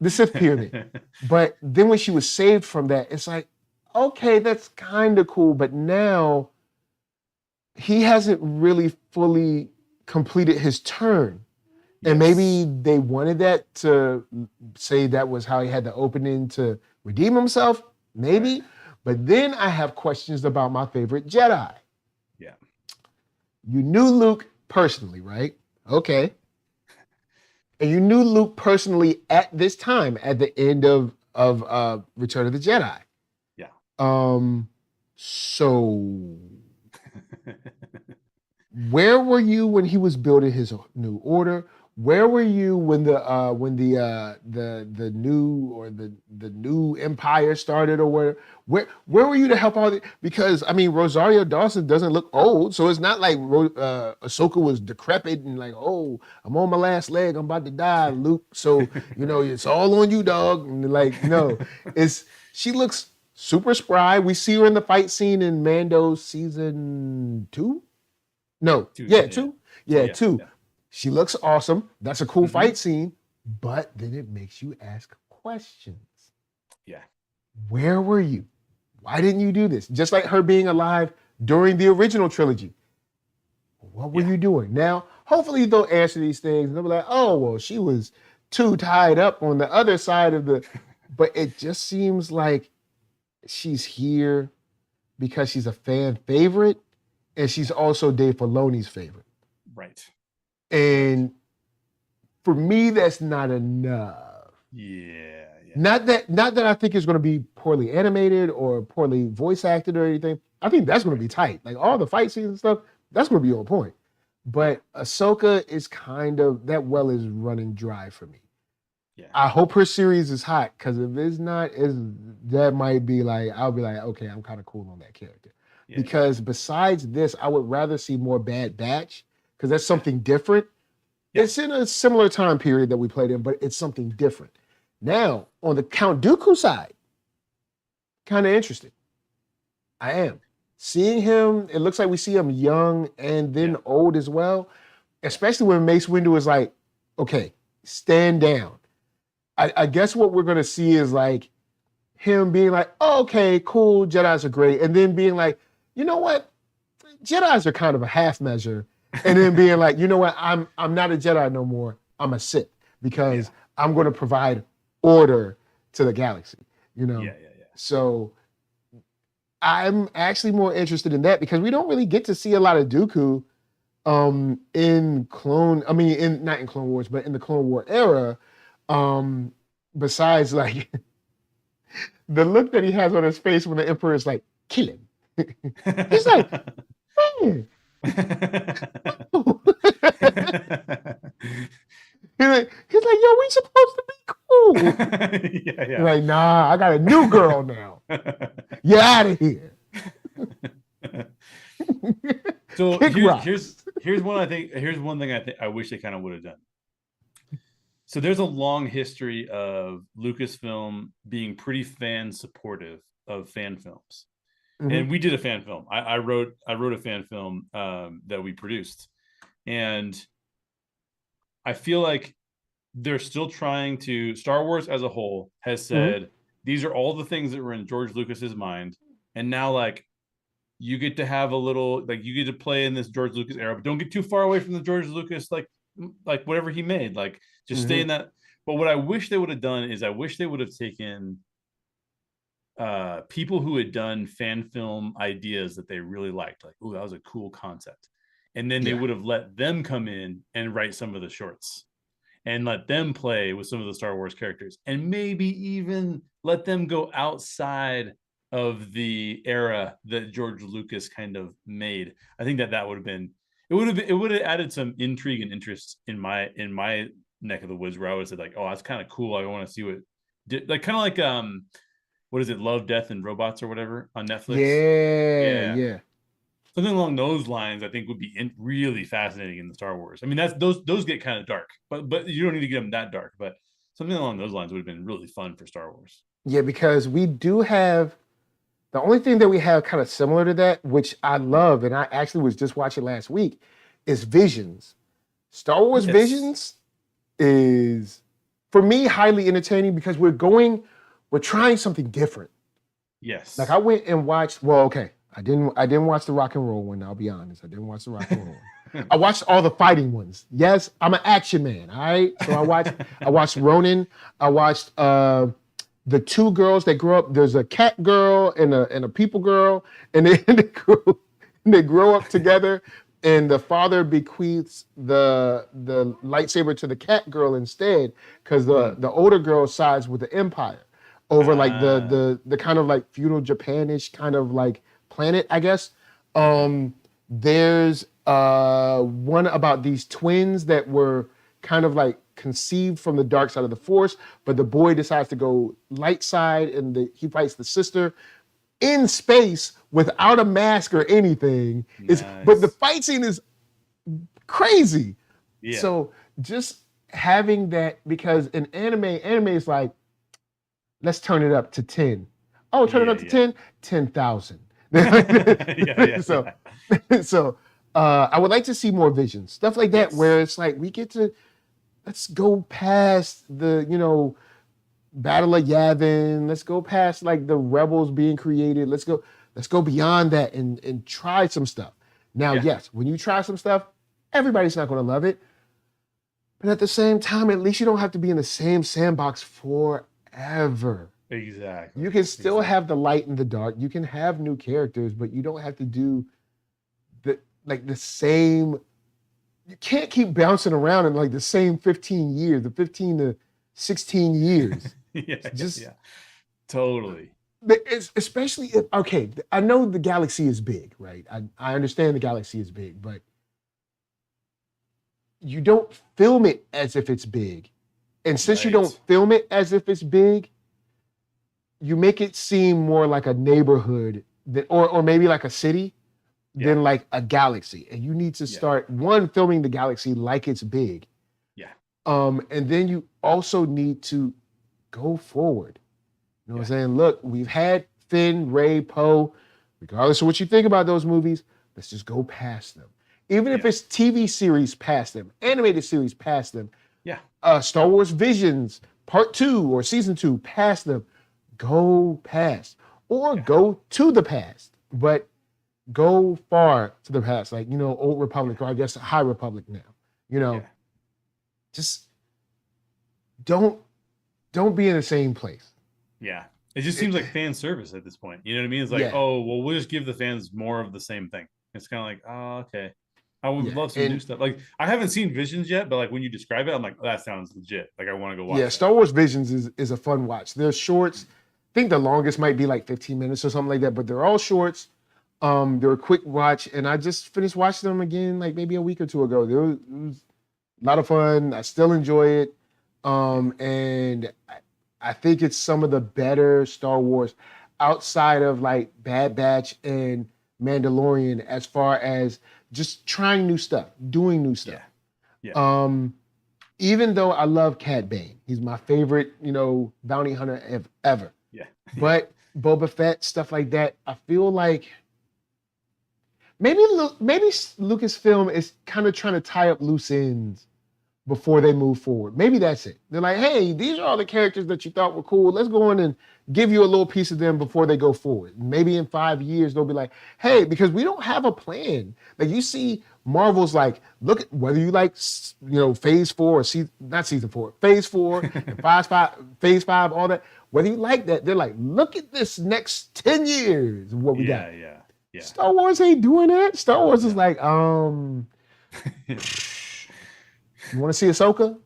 Speaker 3: the Sith pyramid. But then when she was saved from that, it's like, okay, that's kind of cool. But now he hasn't really fully completed his turn. Yes. And maybe they wanted that to say that was how he had the opening to redeem himself. Maybe. But then I have questions about my favorite Jedi.
Speaker 4: Yeah.
Speaker 3: You knew Luke personally, right? Okay. And you knew Luke personally at this time, at the end of Return of the Jedi.
Speaker 4: Yeah.
Speaker 3: So where were you when he was building his new order? Where were you when the new empire started, or where were you to help all the? Because I mean, Rosario Dawson doesn't look old, so it's not like Ahsoka was decrepit and like, oh, I'm on my last leg, I'm about to die, Luke. So it's all on you, dog. And like, no, she looks super spry. We see her in the fight scene in Mando season 2. No, 2. Yeah, 2. Yeah, 2. Yeah. She looks awesome. That's a cool fight scene, but then it makes you ask questions.
Speaker 4: Yeah.
Speaker 3: Where were you? Why didn't you do this? Just like her being alive during the original trilogy. What were you doing? Now, hopefully they'll answer these things and they'll be like, oh, well, she was too tied up on the other side of the, but it just seems like she's here because she's a fan favorite and she's also Dave Filoni's favorite.
Speaker 4: Right.
Speaker 3: And for me, that's not enough.
Speaker 4: Yeah.
Speaker 3: Not that I think it's going to be poorly animated or poorly voice acted or anything. I think that's going to be tight. Like all the fight scenes and stuff, that's going to be on point. But Ahsoka is kind of, that well is running dry for me.
Speaker 4: Yeah.
Speaker 3: I hope her series is hot, because if it's not, that might be like, I'll be like, okay, I'm kind of cool on that character. Yeah. Because besides this, I would rather see more Bad Batch, because that's something different. Yeah. It's in a similar time period that we played in, but it's something different. Now, on the Count Dooku side, kind of interested. I am. Seeing him, it looks like we see him young and then old as well, especially when Mace Windu is like, okay, stand down. I guess what we're going to see is like him being like, oh, okay, cool, Jedis are great. And then being like, you know what? Jedis are kind of a half measure. And then being like, you know what? I'm not a Jedi no more. I'm a Sith, because I'm going to provide order to the galaxy, So I'm actually more interested in that, because we don't really get to see a lot of Dooku not in Clone Wars, but in the Clone War era. Besides like the look that he has on his face when the Emperor is like, kill him. He's like, man. He's like, yo, we supposed to be cool.
Speaker 4: Yeah.
Speaker 3: Like, nah, I got a new girl now. You're out of here.
Speaker 4: So here's here's one thing I wish they kind of would have done. So there's a long history of Lucasfilm being pretty fan supportive of fan films. Mm-hmm. And we did a fan film. I wrote a fan film that we produced. And I feel like they're still trying to, Star Wars as a whole has said, these are all the things that were in George Lucas's mind. And now, like, you get to have a little, like, you get to play in this George Lucas era, but don't get too far away from the George Lucas, like whatever he made, like, just stay in that. But what I wish they would have done is I wish they would have taken people who had done fan film ideas that they really liked, like, oh, that was a cool concept. And then they would have let them come in and write some of the shorts and let them play with some of the Star Wars characters, and maybe even let them go outside of the era that George Lucas kind of made. I think that would have been, it would have added some intrigue and interest in my neck of the woods, where I would have said, like, oh, that's kind of cool. I want to see what, like, kind of like what is it, Love, Death, and Robots or whatever on Netflix?
Speaker 3: Yeah.
Speaker 4: Something along those lines, I think, would be really fascinating in the Star Wars. I mean, those get kind of dark, but you don't need to get them that dark. But something along those lines would have been really fun for Star Wars.
Speaker 3: Yeah, because we do have, the only thing that we have kind of similar to that, which I love, and I actually was just watching last week, is Visions. Star Wars Visions is, for me, highly entertaining because we're trying something different.
Speaker 4: Yes.
Speaker 3: Like I went and watched, I didn't watch the rock and roll one, I'll be honest. I didn't watch the rock and roll one. I watched all the fighting ones. Yes, I'm an action man, all right? So I watched Ronin. I watched the two girls that grow up. There's a cat girl and a people girl, and they grow up together, and the father bequeaths the lightsaber to the cat girl instead, because the older girl sides with the Empire over like the kind of like feudal Japanish kind of like planet, I guess. There's one about these twins that were kind of like conceived from the dark side of the Force, but the boy decides to go light side, and he fights the sister in space without a mask or anything. Nice. But the fight scene is crazy. Yeah. So just having that, because in anime is like, let's turn it up to 10. Oh, turn it up to 10? 10,000. So I would like to see more Visions, stuff like that, where it's like we get to, let's go past the, Battle of Yavin. Let's go past like the rebels being created. Let's go beyond that and try some stuff. Now, yes, when you try some stuff, everybody's not going to love it. But at the same time, at least you don't have to be in the same sandbox forever.
Speaker 4: Exactly.
Speaker 3: You can still have the light and the dark. You can have new characters, but you don't have to do the same. You can't keep bouncing around in like the same 15 years, the 15 to 16 years.
Speaker 4: Totally.
Speaker 3: Especially if, I know the galaxy is big, right? I understand the galaxy is big, but you don't film it as if it's big. And since you don't film it as if it's big, you make it seem more like a neighborhood or maybe like a city than like a galaxy. And you need to start filming the galaxy like it's big. Yeah. And then you also need to go forward. You know what I'm saying? Look, we've had Finn, Rey, Poe. Regardless of what you think about those movies, let's just go past them. Even if it's TV series past them, animated series past them. Yeah. Star Wars Visions Part 2 or Season 2 past them. Go past. Or go to the past. But go far to the past. Like, Old Republic, or I guess High Republic now. Just don't be in the same place.
Speaker 4: Yeah. It just seems like fan service at this point. You know what I mean? It's like, we'll just give the fans more of the same thing. It's kind of like, oh, okay. I would love some new stuff. Like, I haven't seen Visions yet, but like when you describe it, I'm like, oh, that sounds legit. Like, I want to go watch. Yeah,
Speaker 3: Star Wars Visions is a fun watch. They're shorts. I think the longest might be like 15 minutes or something like that, but they're all shorts. They're a quick watch, and I just finished watching them again like maybe a week or two ago. It was a lot of fun. I still enjoy it. And I think it's some of the better Star Wars outside of like Bad Batch and Mandalorian, as far as just trying new stuff, doing new stuff.
Speaker 4: Yeah.
Speaker 3: Even though I love Cad Bane, he's my favorite, bounty hunter ever.
Speaker 4: Yeah.
Speaker 3: But Boba Fett, stuff like that, I feel like maybe Lucasfilm is kind of trying to tie up loose ends before they move forward. Maybe that's it. They're like, hey, these are all the characters that you thought were cool. Let's go in and give you a little piece of them before they go forward. Maybe in 5 years, they'll be like, hey, because we don't have a plan. Like you see Marvel's like, look at whether you like, phase 4 or not season 4, phase 4 and phase 5, all that. Whether you like that, they're like, look at this next 10 years of what we got.
Speaker 4: Yeah.
Speaker 3: Star Wars ain't doing that. Star Wars is like, you want to see Ahsoka?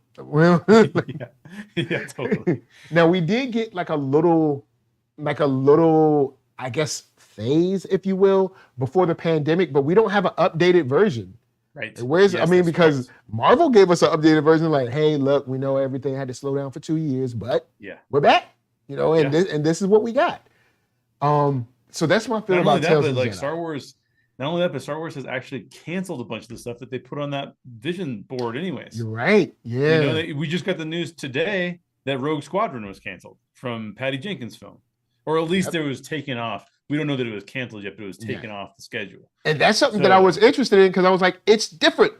Speaker 4: Yeah, totally.
Speaker 3: Now we did get like a little, I guess, phase, if you will, before the pandemic, but we don't have an updated version.
Speaker 4: Right.
Speaker 3: Because Marvel gave us an updated version, like, hey, look, we know everything had to slow down for 2 years, but we're back, this is what we got. So that's my feeling about Tales of the Jedi.
Speaker 4: Star Wars. Not only that, but Star Wars has actually canceled a bunch of the stuff that they put on that vision board anyways.
Speaker 3: You're right. Yeah.
Speaker 4: We just got the news today that Rogue Squadron was canceled from Patty Jenkins' film. Or at least it was taken off. We don't know that it was canceled yet, but it was taken off the schedule.
Speaker 3: And that's something that I was interested in because I was like, it's different.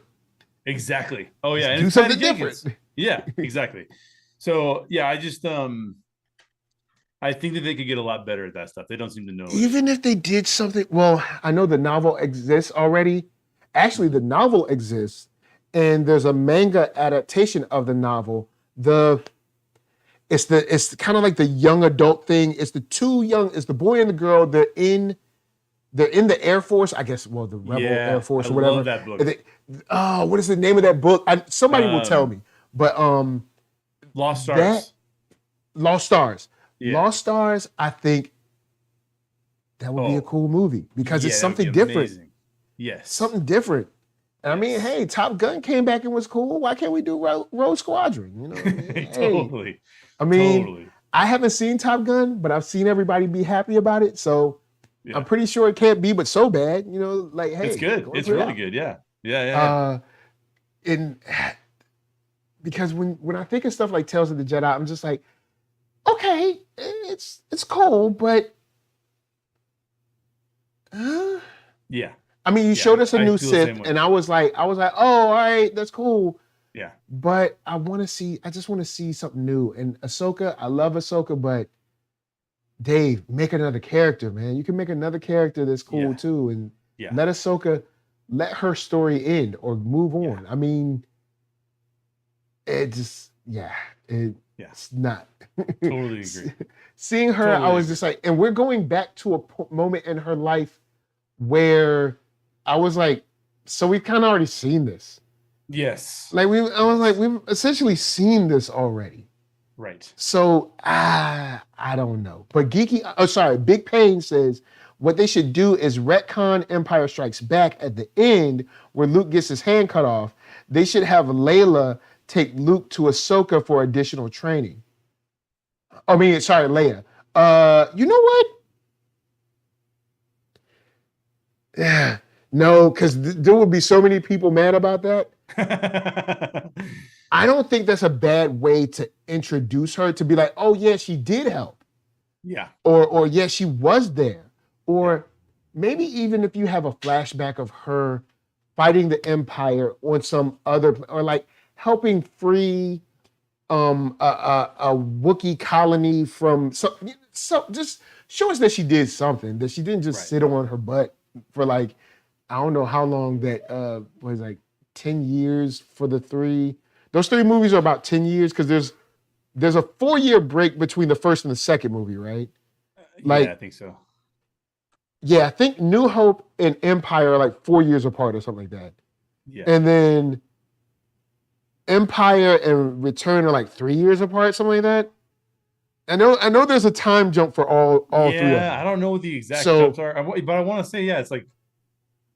Speaker 4: Exactly. Oh, yeah.
Speaker 3: Do something different.
Speaker 4: Yeah, exactly. So, yeah, I just... I think that they could get a lot better at that stuff. They don't seem to know.
Speaker 3: Even if they did something, well, I know the novel exists already. Actually, the novel exists, and there's a manga adaptation of the novel. It's kind of like the young adult thing. It's the boy and the girl. They're in the Air Force, I guess. Well, the Rebel Air Force or whatever.
Speaker 4: I love that book.
Speaker 3: What is the name of that book? Somebody will tell me. But
Speaker 4: Lost Stars.
Speaker 3: Lost Stars.
Speaker 4: Yeah.
Speaker 3: Lost Stars, I think that would be a cool movie because it's something different.
Speaker 4: Amazing. Yes.
Speaker 3: Something different. And I mean, hey, Top Gun came back and was cool. Why can't we do Rogue Squadron?
Speaker 4: Totally.
Speaker 3: I mean, I haven't seen Top Gun, but I've seen everybody be happy about it. So I'm pretty sure it can't be but so bad. Like, hey.
Speaker 4: It's good. It's really good. Yeah. Yeah.
Speaker 3: And because when I think of stuff like Tales of the Jedi, I'm just like, okay, it's cool, but
Speaker 4: yeah.
Speaker 3: I mean, you showed us a new Sith, and I was like, oh, all right, that's cool.
Speaker 4: Yeah.
Speaker 3: But I just want to see something new. And Ahsoka, I love Ahsoka, but Dave, make another character, man. You can make another character that's cool too, and let Ahsoka, let her story end or move on.
Speaker 4: Yeah.
Speaker 3: I mean, it's not.
Speaker 4: Totally agree.
Speaker 3: Seeing her, I was just like, and we're going back to a moment in her life where I was like, so we've kind of already seen this.
Speaker 4: Yes.
Speaker 3: Like I was like, we've essentially seen this already.
Speaker 4: Right.
Speaker 3: So I don't know. But Big Pain says what they should do is retcon Empire Strikes Back at the end where Luke gets his hand cut off. They should have Layla take Luke to Ahsoka for additional training. Leia. You know what? Yeah. No, because there would be so many people mad about that. I don't think that's a bad way to introduce her, to be like, oh yeah, she did help.
Speaker 4: Yeah.
Speaker 3: Or yeah, she was there. Or maybe even if you have a flashback of her fighting the Empire on some other, or like helping free a Wookiee colony from so just show us that she did something, that she didn't just sit on her butt for like, I don't know how long that was, like 10 years for the three. Those three movies are about 10 years because there's a 4-year break between the first and the second movie, right?
Speaker 4: I think so.
Speaker 3: Yeah, I think New Hope and Empire are like 4 years apart or something like that.
Speaker 4: Yeah.
Speaker 3: And then Empire and Return are like 3 years apart, something like that. I know there's a time jump for all three of them.
Speaker 4: Yeah, I don't know what the exact jumps are, but I want to say, it's like,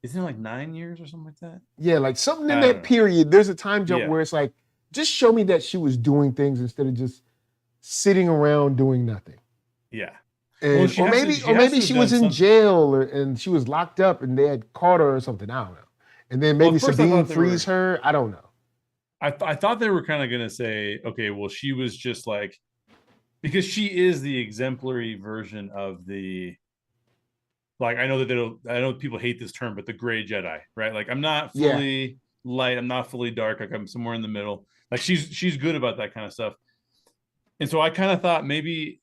Speaker 4: isn't it like 9 years or something like that? Yeah, like something in that period. There's a time jump where it's like, just show me that she was doing things instead of just sitting around doing nothing. Yeah.
Speaker 3: And, or maybe she was in jail and she was locked up and they had caught her or something. I don't know. and then maybe
Speaker 4: at first
Speaker 3: Sabine frees her. I don't know.
Speaker 4: I thought they were kind of going to say, okay, well, she was just like, because she is the exemplary version of the, like, I know that I know people hate this term, but the gray Jedi, right? Like, I'm not fully light, I'm not fully dark, like I'm somewhere in the middle. Like she's good about that kind of stuff. And so I kind of thought maybe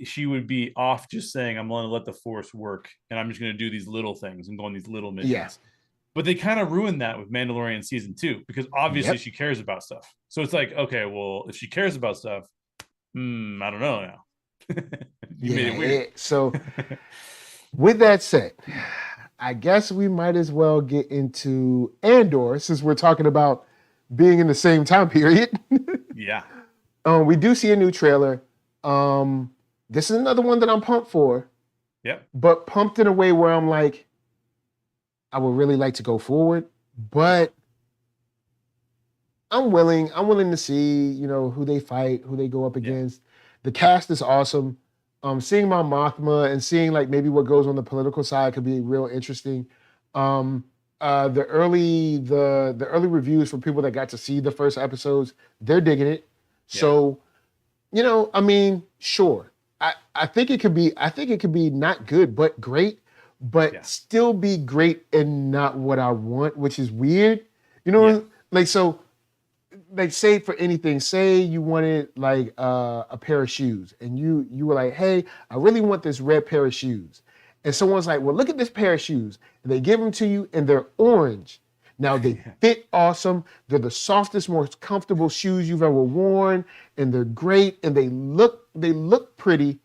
Speaker 4: she would be off just saying, I'm going to let the Force work and I'm just going to do these little things and go on these little missions. Yeah. But they kind of ruined that with Mandalorian season 2 because obviously she cares about stuff. So it's like, okay, well, if she cares about stuff, I don't know now. You made it weird.
Speaker 3: So with that said, I guess we might as well get into Andor since we're talking about being in the same time period.
Speaker 4: Yeah.
Speaker 3: We do see a new trailer. This is another one that I'm pumped for.
Speaker 4: Yep.
Speaker 3: But pumped in a way where I'm like, I would really like to go forward, but I'm willing to see, who they fight, who they go up against. The cast is awesome. Seeing Mon Mothma and seeing like maybe what goes on the political side could be real interesting. The early reviews from people that got to see the first episodes, they're digging it. Yeah. So, sure. I think it could be not good, but great, but still be great and not what I want, which is weird. Like say for anything, say you wanted like a pair of shoes and you were like, hey, I really want this red pair of shoes. And someone's like, well, look at this pair of shoes. And they give them to you and they're orange. Now they fit awesome. They're the softest, most comfortable shoes you've ever worn, and they're great, and they look pretty,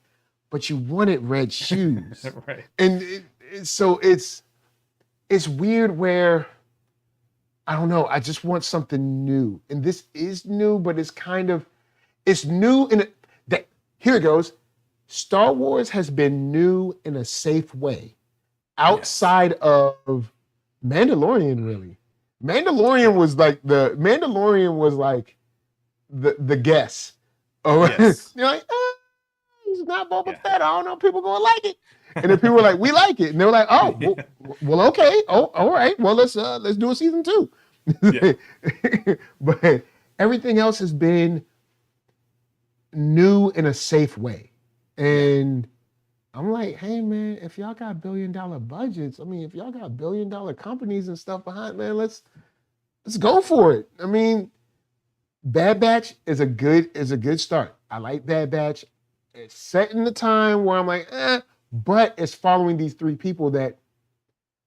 Speaker 3: but you wanted red shoes.
Speaker 4: Right.
Speaker 3: And so it's weird where, I don't know, I just want something new. And this is new, but it's new here it goes. Star Wars has been new in a safe way. Outside of Mandalorian, really. Mandalorian was like the guess. Yes. You're like, he's not Boba Fett. I don't know if people gonna like it. And then people were like, we like it. And they were like, oh, well, okay. Oh, all right. Well, let's do a season 2. Yeah. But everything else has been new in a safe way. And I'm like, hey man, if y'all got billion-dollar budgets, if y'all got billion-dollar companies and stuff behind, man, let's go for it. Bad Batch is a good start. I like Bad Batch. It's set in the time where I'm like, but it's following these 3 people that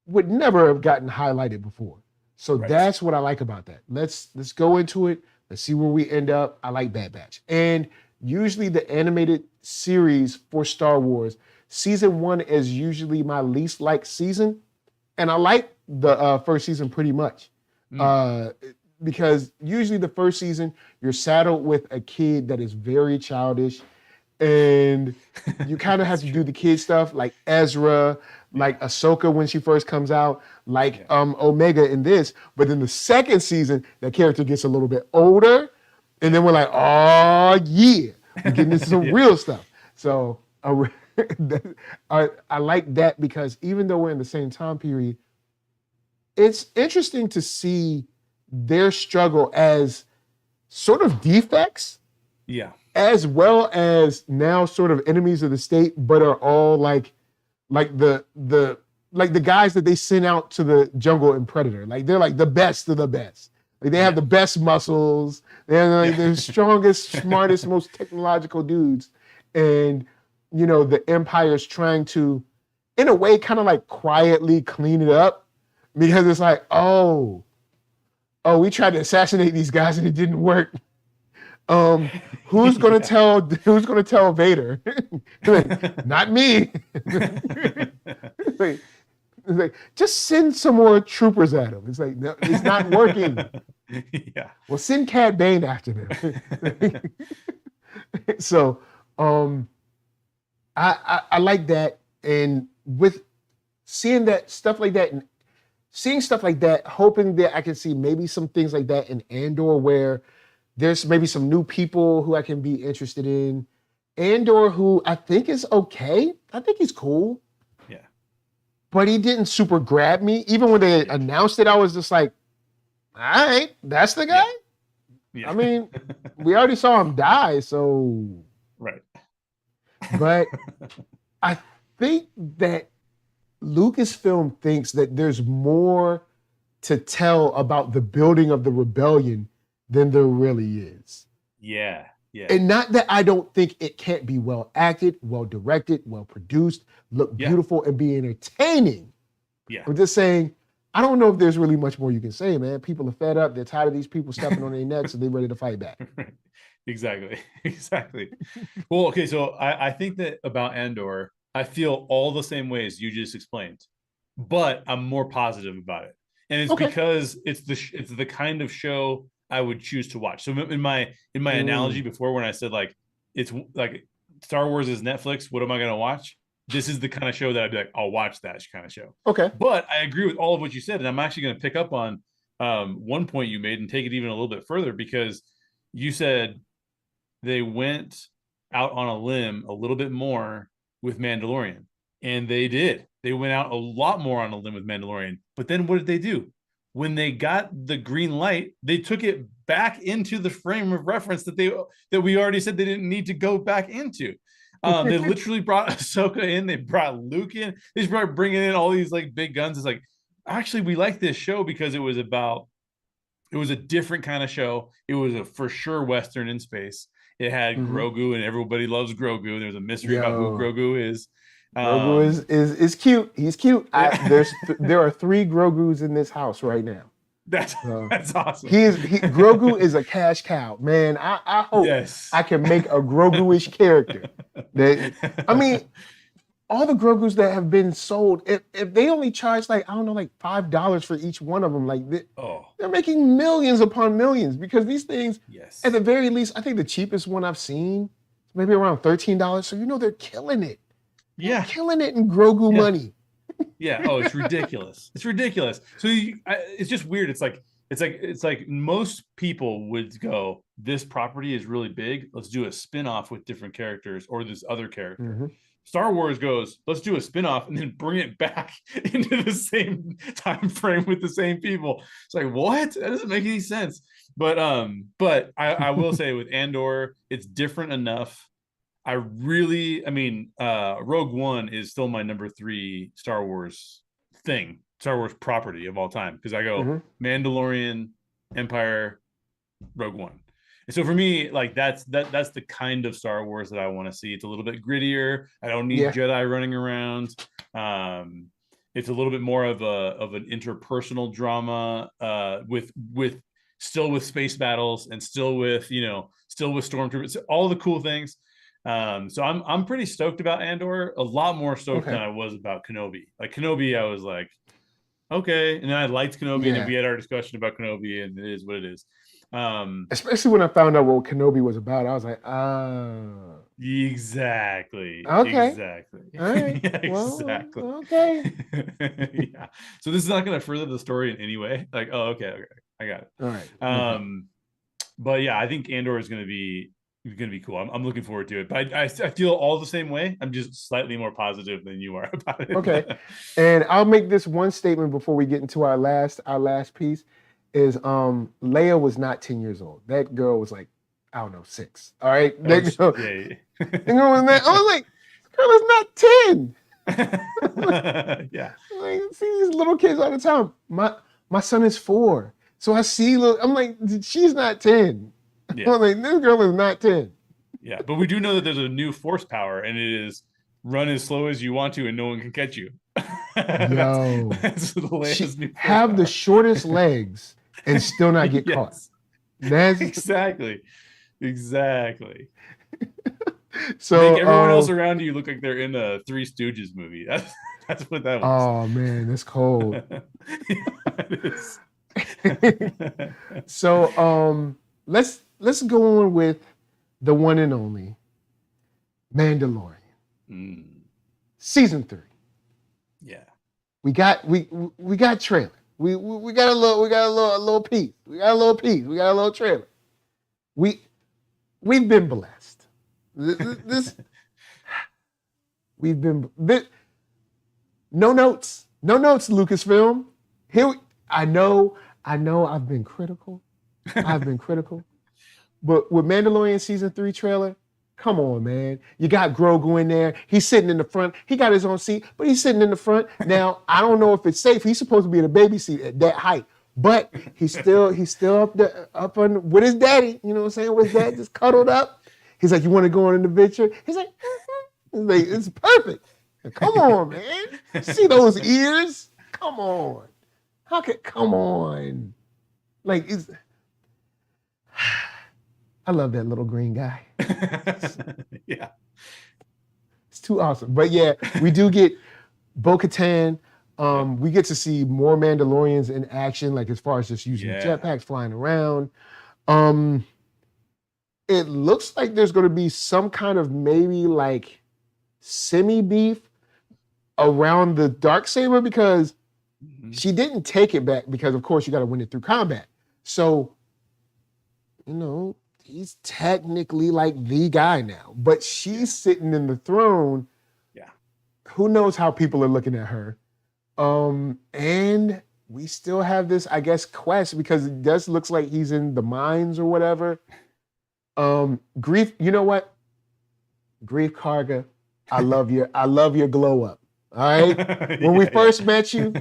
Speaker 3: would never have gotten highlighted before. So that's what I like about that. Let's go into it. Let's see where we end up. I like Bad Batch. And usually the animated series for Star Wars, season 1 is usually my least liked season. And I like the first season pretty much. Because usually the first season, you're saddled with a kid that is very childish. And you kind of have to do the kid stuff like Ezra, like Ahsoka when she first comes out, like Omega in this. But then the second season, that character gets a little bit older. And then we're like, oh yeah, we're getting into some real stuff. So I like that because even though we're in the same time period, it's interesting to see their struggle as sort of defects.
Speaker 4: Yeah.
Speaker 3: As well as now sort of enemies of the state, but are all like the guys that they send out to the jungle in Predator. Like they're like the best of the best. Like they have the best muscles. They're like the strongest, smartest, most technological dudes. And the Empire's trying to, in a way, kind of like quietly clean it up because it's like, oh, we tried to assassinate these guys and it didn't work. Who's gonna tell Vader? Like, not me. like, just send some more troopers at him. It's like, no, it's not working.
Speaker 4: Yeah.
Speaker 3: Well, send Cad Bane after them. So, I like that, and with seeing that stuff like that, and seeing stuff like that, hoping that I can see maybe some things like that in Andor where there's maybe some new people who I can be interested in. Andor, who I think is okay. I think he's cool.
Speaker 4: Yeah.
Speaker 3: but he didn't super grab me. Even when they announced it, I was just like, all right, that's the guy?
Speaker 4: Yeah.
Speaker 3: I mean, we already saw him die, so.
Speaker 4: Right.
Speaker 3: But I think that Lucasfilm thinks that there's more to tell about the building of the rebellion than there really is.
Speaker 4: Yeah. Yeah.
Speaker 3: And not that I don't think it can't be well acted, well directed, well produced, look beautiful, and be entertaining.
Speaker 4: Yeah.
Speaker 3: I'm just saying, I don't know if there's really much more you can say, man. People are fed up. They're tired of these people stepping on their necks, and they're ready to fight back.
Speaker 4: Exactly. Exactly. Well, okay. So I think that about Andor, I feel all the same ways you just explained, but I'm more positive about it. And it's because it's the kind of show I would choose to watch. So in my analogy before, when I said like, it's like Star Wars is Netflix, what am I going to watch? This is the kind of show that I'd be like, I'll watch that kind of show.
Speaker 3: Okay.
Speaker 4: But I agree with all of what you said. And I'm actually going to pick up on one point you made and take it even a little bit further, because you said they went out on a limb a little bit more with Mandalorian. And they did. They went out a lot more on a limb with Mandalorian. But then what did they do? When they got the green light, they took it back into the frame of reference that we already said they didn't need to go back into. They literally brought Ahsoka in. They brought Luke in. They just brought bringing in all these like big guns. It's like, actually, we like this show because it was a different kind of show. It was a for sure Western in space. It had Grogu, and everybody loves Grogu. There's a mystery about who Grogu is.
Speaker 3: Grogu is cute. He's cute. There are 3 Grogus in this house right now.
Speaker 4: That's awesome.
Speaker 3: Grogu is a cash cow, man. I hope I can make a Grogu-ish character. I mean, all the Grogus that have been sold, if they only charge like, I don't know, like $5 for each one of them, like they're making millions upon millions, because these things, at the very least, I think the cheapest one I've seen is maybe around $13. So they're killing it. They're killing it in Grogu money.
Speaker 4: Yeah. Oh, it's ridiculous. It's ridiculous. So it's just weird. It's like most people would go, this property is really big. Let's do a spin-off with different characters or this other character. Mm-hmm. Star Wars goes, let's do a spin-off and then bring it back into the same time frame with the same people. It's like, what? That doesn't make any sense. But I will say with Andor, it's different enough. Rogue One is still my number 3 Star Wars property of all time, because I go Mandalorian, Empire, Rogue One. And so for me, like that's the kind of Star Wars that I want to see. It's a little bit grittier. I don't need Jedi running around. It's a little bit more of an interpersonal drama with space battles and still with stormtroopers, all the cool things. So I'm pretty stoked about Andor, a lot more stoked than I was about Kenobi. Like Kenobi, I was like, okay. And then I liked Kenobi, and then we had our discussion about Kenobi, and it is what it is.
Speaker 3: Especially when I found out what Kenobi was about, I was like,
Speaker 4: exactly.
Speaker 3: Okay.
Speaker 4: Exactly.
Speaker 3: All right.
Speaker 4: Exactly.
Speaker 3: Okay.
Speaker 4: Yeah. So this is not going to further the story in any way. Like, okay. I got it.
Speaker 3: All right.
Speaker 4: But yeah, I think Andor is going to be cool. I'm looking forward to it. But I feel all the same way. I'm just slightly more positive than you are about it.
Speaker 3: Okay. And I'll make this one statement before we get into our last piece. Is Leia was not 10 years old. That girl was like, I don't know, 6. All right. That girl, I was like, this girl is not 10.
Speaker 4: Yeah.
Speaker 3: Like, I see these little kids all the time. My son is 4. So I see I'm like, she's not 10. Yeah. I'm like, this girl is not 10.
Speaker 4: Yeah, but we do know that there's a new force power, and it is run as slow as you want to and no one can catch you. That's Leia's new force power.
Speaker 3: The shortest legs and still not get caught. That's
Speaker 4: exactly.
Speaker 3: So
Speaker 4: make everyone else around you look like they're in a Three Stooges movie. That's what that was.
Speaker 3: Oh man, that's cold.
Speaker 4: It is.
Speaker 3: So let's go on with the one and only Mandalorian. Season 3. Yeah. We got trailer. We got a little piece. We got a little trailer. We've been blessed. No notes. No notes, Lucasfilm. Here, I know I've been critical. But with Mandalorian season 3 trailer, come on, man. You got Grogu in there. He's sitting in the front. He got his own seat, but he's sitting in the front. Now, I don't know if it's safe. He's supposed to be in a baby seat at that height. But he's still up on with his daddy. You know what I'm saying? With his dad just cuddled up. He's like, you want to go on an adventure? He's like, it's perfect. Come on, man. See those ears? Come on. Come on. Like, I love that little green guy.
Speaker 4: Yeah.
Speaker 3: It's too awesome. But yeah, we do get Bo-Katan. We get to see more Mandalorians in action, like as far as just using jetpacks, flying around. It looks like there's going to be some kind of maybe like semi-beef around the Darksaber because she didn't take it back because, of course, you got to win it through combat. So, you know, he's technically like the guy now, but she's sitting in the throne.
Speaker 4: Yeah.
Speaker 3: Who knows how people are looking at her? And we still have this, I guess, quest because it does looks like he's in the mines or whatever. Grief, you know what? Grief Karga, I love your glow up. All right. When we first met you,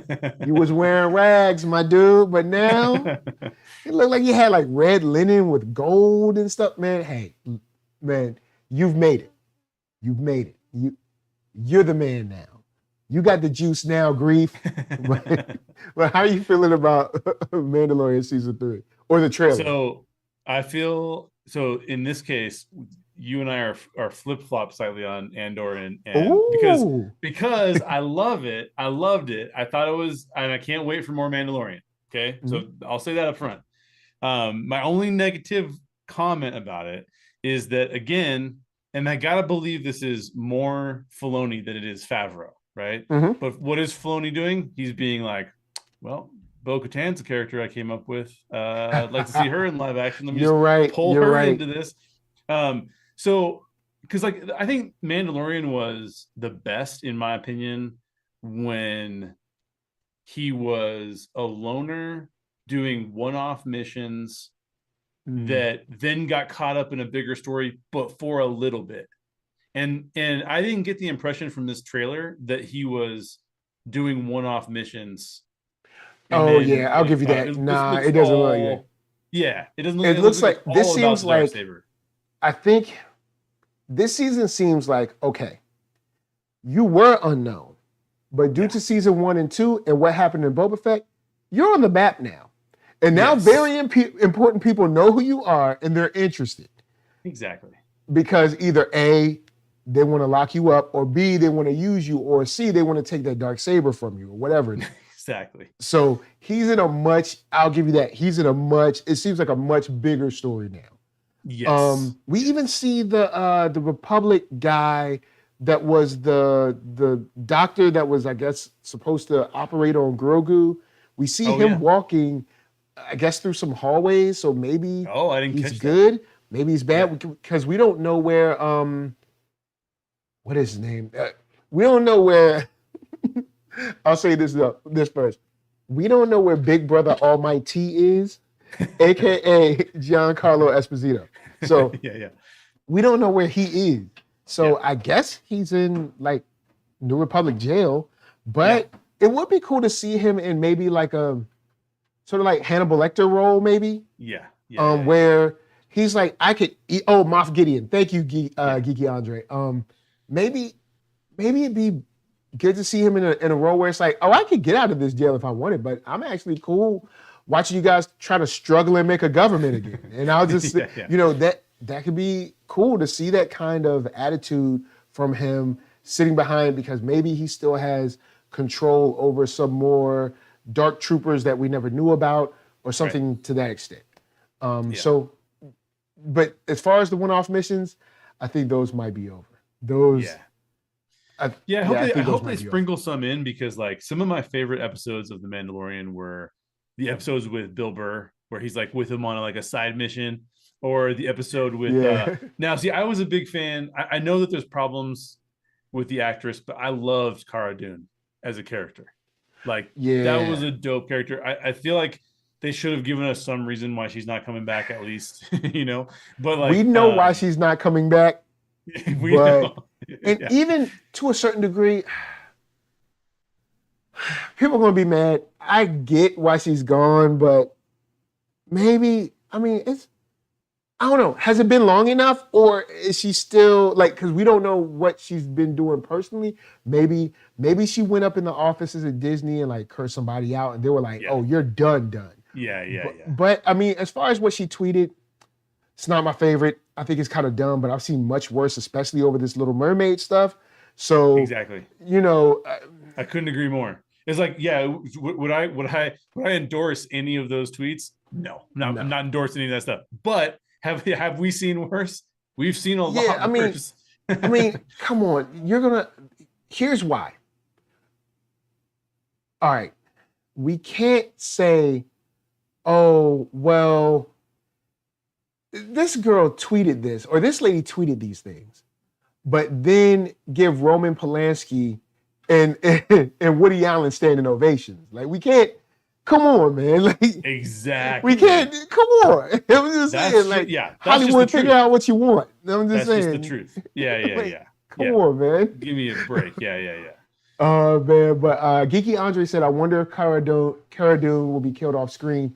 Speaker 3: you was wearing rags, my dude, but now it looked like you had like red linen with gold and stuff. Man, hey, man, you've made it. You've made it. You're the man now. You got the juice now, Grief. But how are you feeling about Mandalorian season 3 or the trailer?
Speaker 4: So I feel in this case, you and I are flip-flop slightly on Andor and because I love it. I loved it. I thought it was, and I can't wait for more Mandalorian. Okay. So I'll say that up front. My only negative comment about it is that, again, and I gotta believe this is more Filoni than it is Favreau, right? But what is Filoni doing? He's being like, well, Bo-Katan's a character I came up with. I'd like to see her in live action. Let me pull her into this. So, because like I think Mandalorian was the best, in my opinion, when he was a loner doing one-off missions that then got caught up in a bigger story, but for a little bit. And I didn't get the impression from this trailer that he was doing one-off missions.
Speaker 3: Oh yeah, I'll give you that. It doesn't look like that.
Speaker 4: Yeah, it doesn't.
Speaker 3: It looks like this seems like. I think this season seems like, okay, you were unknown, but due to season 1 and 2 and what happened in Boba Fett, you're on the map now. And now very important people know who you are and they're interested.
Speaker 4: Exactly.
Speaker 3: Because either A, they want to lock you up, or B, they want to use you, or C, they want to take that Darksaber from you, or whatever it is.
Speaker 4: Exactly.
Speaker 3: So he's in I'll give you that, it seems like a much bigger story now.
Speaker 4: Yes.
Speaker 3: We even see the Republic guy that was the doctor that was, I guess, supposed to operate on Grogu. We see him walking, I guess, through some hallways. So maybe
Speaker 4: I didn't
Speaker 3: he's
Speaker 4: catch
Speaker 3: good.
Speaker 4: That.
Speaker 3: Maybe he's bad because we don't know where. What is his name? We don't know where. I'll say this first. We don't know where Big Brother Almighty is, aka Giancarlo Esposito. So we don't know where he is. So I guess he's in like New Republic jail, but it would be cool to see him in maybe like a sort of like Hannibal Lecter role, maybe. Where he's like, I could eat. Oh, Moff Gideon. Thank you, Geeky Andre. Maybe it'd be good to see him in a role where it's like, oh, I could get out of this jail if I wanted, but I'm actually cool watching you guys try to struggle and make a government again. And I'll just, you know, that could be cool to see that kind of attitude from him sitting behind, because maybe he still has control over some more dark troopers that we never knew about or something to that extent. So, but as far as the one-off missions, I think those might be over. I hope they sprinkle some in, because like some of my favorite episodes of The Mandalorian were the episodes with Bill Burr, where he's like with him on like a side mission, or the episode with now see, I was a big fan. I know that there's problems with the actress, but I loved Cara Dune.
Speaker 4: as a character. Like,
Speaker 3: Yeah.
Speaker 4: that was a dope character. I feel like they should have given us some reason why she's not coming back, at least, you know. But like,
Speaker 3: we know why she's not coming back.
Speaker 4: we know.
Speaker 3: And even to a certain degree, people are gonna be mad. I get why she's gone, but maybe, I mean, I don't know. Has it been long enough, or is she still like? Because we don't know what she's been doing personally. Maybe she went up in the offices at Disney and like cursed somebody out, and they were like, "Oh, you're done."
Speaker 4: Yeah.
Speaker 3: But I mean, as far as what she tweeted, it's not my favorite. I think it's kind of dumb, but I've seen much worse, especially over this Little Mermaid stuff. So
Speaker 4: exactly,
Speaker 3: you know,
Speaker 4: I couldn't agree more. It's like, yeah, would I endorse any of those tweets? No. I'm not endorsing any of that stuff. But have we seen worse? We've seen a lot worse.
Speaker 3: I mean, come on. Here's why. All right. We can't say, oh, well, this girl tweeted this, or this lady tweeted these things, but then give Roman Polanski and Woody Allen standing ovations. Like, we can't, come on, man. Like,
Speaker 4: exactly.
Speaker 3: We can't, come on. I'm just saying, like, Hollywood, figure out what you want. I'm just saying.
Speaker 4: That's just the truth. Yeah.
Speaker 3: Come on, man.
Speaker 4: Give me a break. Yeah.
Speaker 3: Man, but Geeky Andre said, I wonder if Cara Dune will be killed off screen.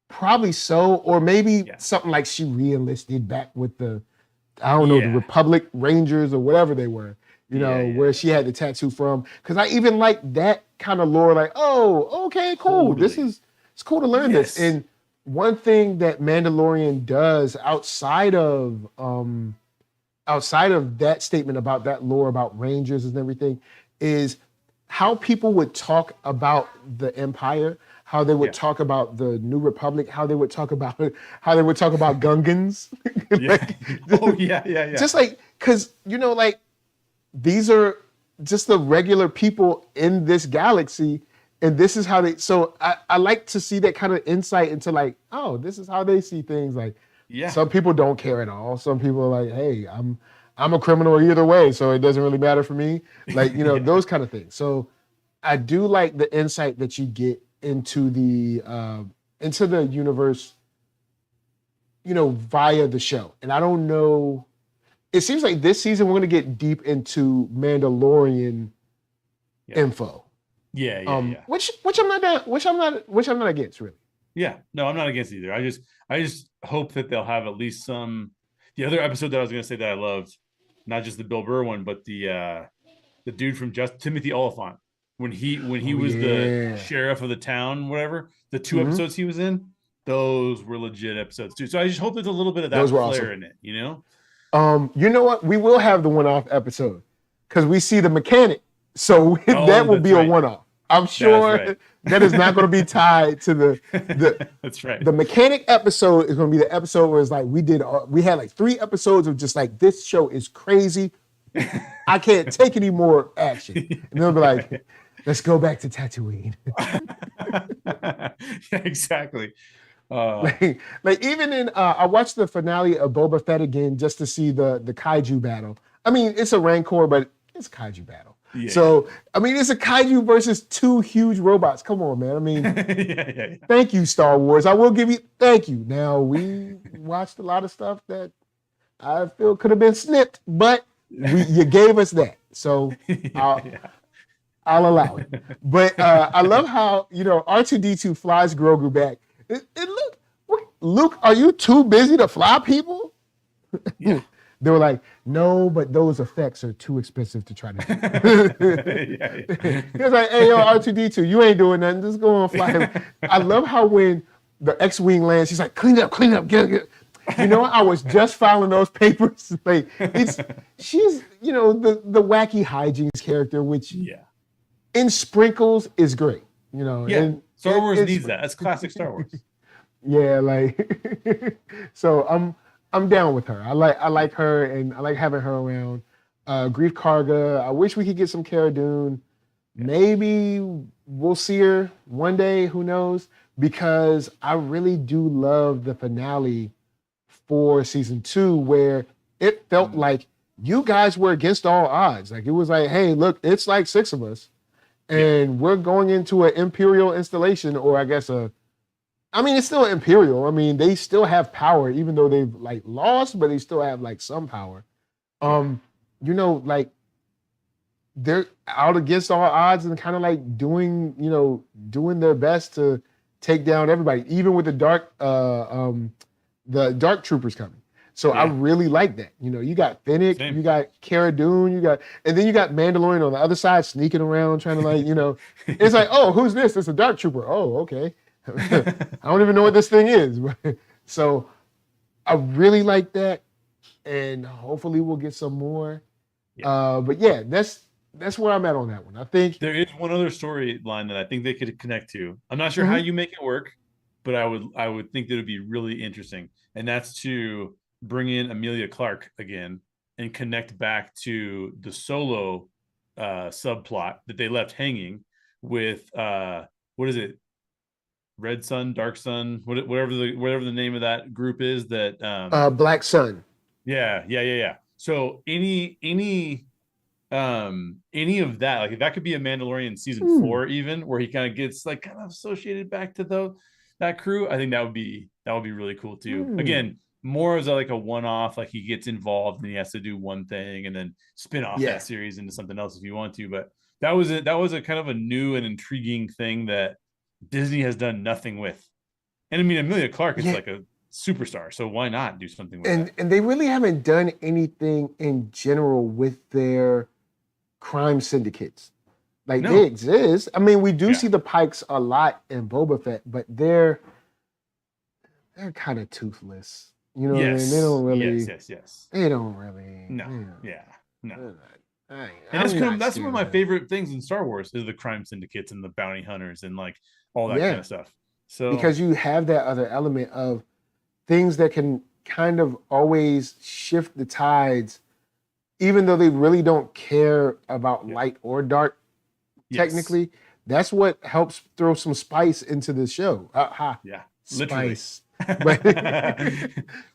Speaker 3: Probably so, or maybe something like she re-enlisted back with the, I don't know, the Republic Rangers or whatever they were, you know, where she had the tattoo from. Because I even like that kind of lore, like, oh, okay, cool. Totally. It's cool to learn this. And one thing that Mandalorian does outside of that statement about that lore about Rangers and everything is how people would talk about the Empire, how they would talk about the New Republic, how they would talk about Gungans. Just like, because, you know, like, these are just the regular people in this galaxy, and this is how they, so I like to see that kind of insight into like, oh, this is how they see things. Like, some people don't care at all. Some people are like, hey, I'm a criminal either way, so it doesn't really matter for me. Like, you know, those kind of things. So I do like the insight that you get into the universe, you know, via the show. And I don't know, it seems like this season we're gonna get deep into Mandalorian info. Which I'm not against, really. Yeah, no, I'm not against either. I just hope that they'll have at least some. The other episode that I was gonna say that I loved, not just the Bill Burr one, but the dude from Timothy Oliphant. When he was the sheriff of the town, whatever, the two episodes he was in, those were legit episodes too. So I just hope there's a little bit of that flair in it, you know? You know what? We will have the one-off episode because we see the mechanic. So that will be a one-off. I'm sure that is not going to be tied to the that's right. The mechanic episode is going to be the episode where it's like we had like 3 episodes of just like, this show is crazy. I can't take any more action. And they'll be like, let's go back to Tatooine.
Speaker 4: Yeah, exactly.
Speaker 3: Like even in, I watched the finale of Boba Fett again just to see the kaiju battle. I mean, it's a Rancor, but it's a kaiju battle. Yeah. So, I mean, it's a kaiju versus 2 huge robots. Come on, man. I mean, Thank you, Star Wars. I will give you, thank you. Now, we watched a lot of stuff that I feel could have been snipped, but you gave us that. So, I'll allow it. But I love how, you know, R2-D2 flies Grogu back. Luke, are you too busy to fly people? Yeah. They were like, no, but those effects are too expensive to try to do. He was like, hey, yo, R2-D2, you ain't doing nothing. Just go on fly him. I love how when the X-Wing lands, she's like, clean up, get. You know, I was just filing those papers. Like, she's, you know, the wacky hijinks character, which in sprinkles is great. You know, and
Speaker 4: Star Wars needs that. That's classic Star Wars.
Speaker 3: Yeah, like so I'm down with her. I like her, and I like having her around. Grief Karga. I wish we could get some Cara Dune. Maybe we'll see her one day. Who knows? Because I really do love the finale for season 2, where it felt like you guys were against all odds. Like it was like, hey, look, it's like 6 of us, and we're going into an Imperial installation, or I guess it's still Imperial. I mean, they still have power, even though they've like lost, but they still have like some power. Like they're out against all odds and kind of like doing their best to take down everybody, even with the dark troopers coming. So I really like that. You got Fennec, you got Cara Dune, and then you got Mandalorian on the other side sneaking around trying to it's like, oh, who's this? It's a dark trooper. Oh, okay. I don't even know what this thing is. So I really like that, and hopefully we'll get some more. Yeah. But yeah, that's where I'm at on that one. I think
Speaker 4: there is one other storyline that I think they could connect to. I'm not sure how you make it work, but I would think that it would be really interesting, and that's to bring in Emilia Clarke again and connect back to the Solo subplot that they left hanging with what is it? Red Sun, Dark Sun, whatever the name of that group is that
Speaker 3: Black Sun.
Speaker 4: Yeah. So any of that, like if that could be a Mandalorian season 4 even, where he kind of gets like kind of associated back to that crew, I think that would be really cool too. Again, more as like a one-off, like he gets involved and he has to do one thing and then spin off that series into something else if you want to. But that was a kind of a new and intriguing thing that Disney has done nothing with. And I mean, Emilia Clarke is like a superstar, so why not do something with that?
Speaker 3: And they really haven't done anything in general with their crime syndicates. Like they exist. I mean, we do see the Pikes a lot in Boba Fett, but they're kind of toothless. You know what I mean? They don't really.
Speaker 4: Yes.
Speaker 3: They don't really.
Speaker 4: No. No.
Speaker 3: And
Speaker 4: that's one of my favorite things in Star Wars is the crime syndicates and the bounty hunters and like all that kind of stuff. So
Speaker 3: because you have that other element of things that can kind of always shift the tides, even though they really don't care about light or dark. Technically, that's what helps throw some spice into the show. Spice.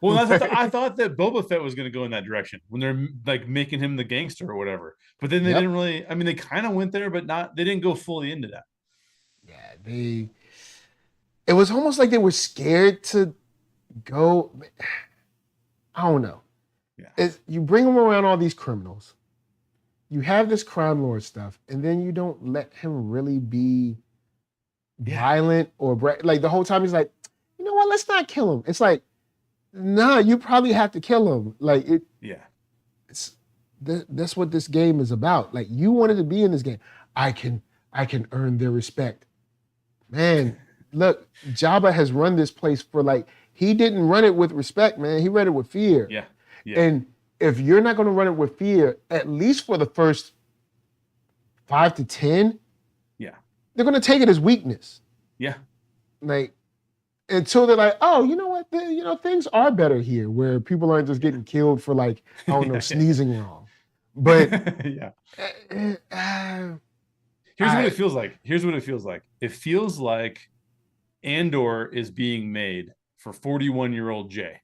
Speaker 4: Well, I thought that Boba Fett was going to go in that direction when they're like making him the gangster or whatever. But then they didn't really. I mean, they kind of went there, but not. They didn't go fully into that.
Speaker 3: Yeah, it was almost like they were scared to go. I don't know. Yeah, you bring them around all these criminals. You have this crime lord stuff, and then you don't let him really be violent or like the whole time he's like, you know what? Let's not kill him. It's like, nah, you probably have to kill him. Like it. Yeah. That's what this game is about. Like you wanted to be in this game. I can earn their respect. Man, look, Jabba has run this place for like he didn't run it with respect, man. He ran it with fear.
Speaker 4: Yeah.
Speaker 3: And if you're not going to run it with fear, at least for the first 5 to 10, they're going to take it as weakness.
Speaker 4: Yeah.
Speaker 3: Like, until they're like, oh, you know what? Things are better here where people aren't just getting killed for like, I don't know, sneezing wrong. But
Speaker 4: here's what it feels like. It feels like Andor is being made for 41-year-old Jay.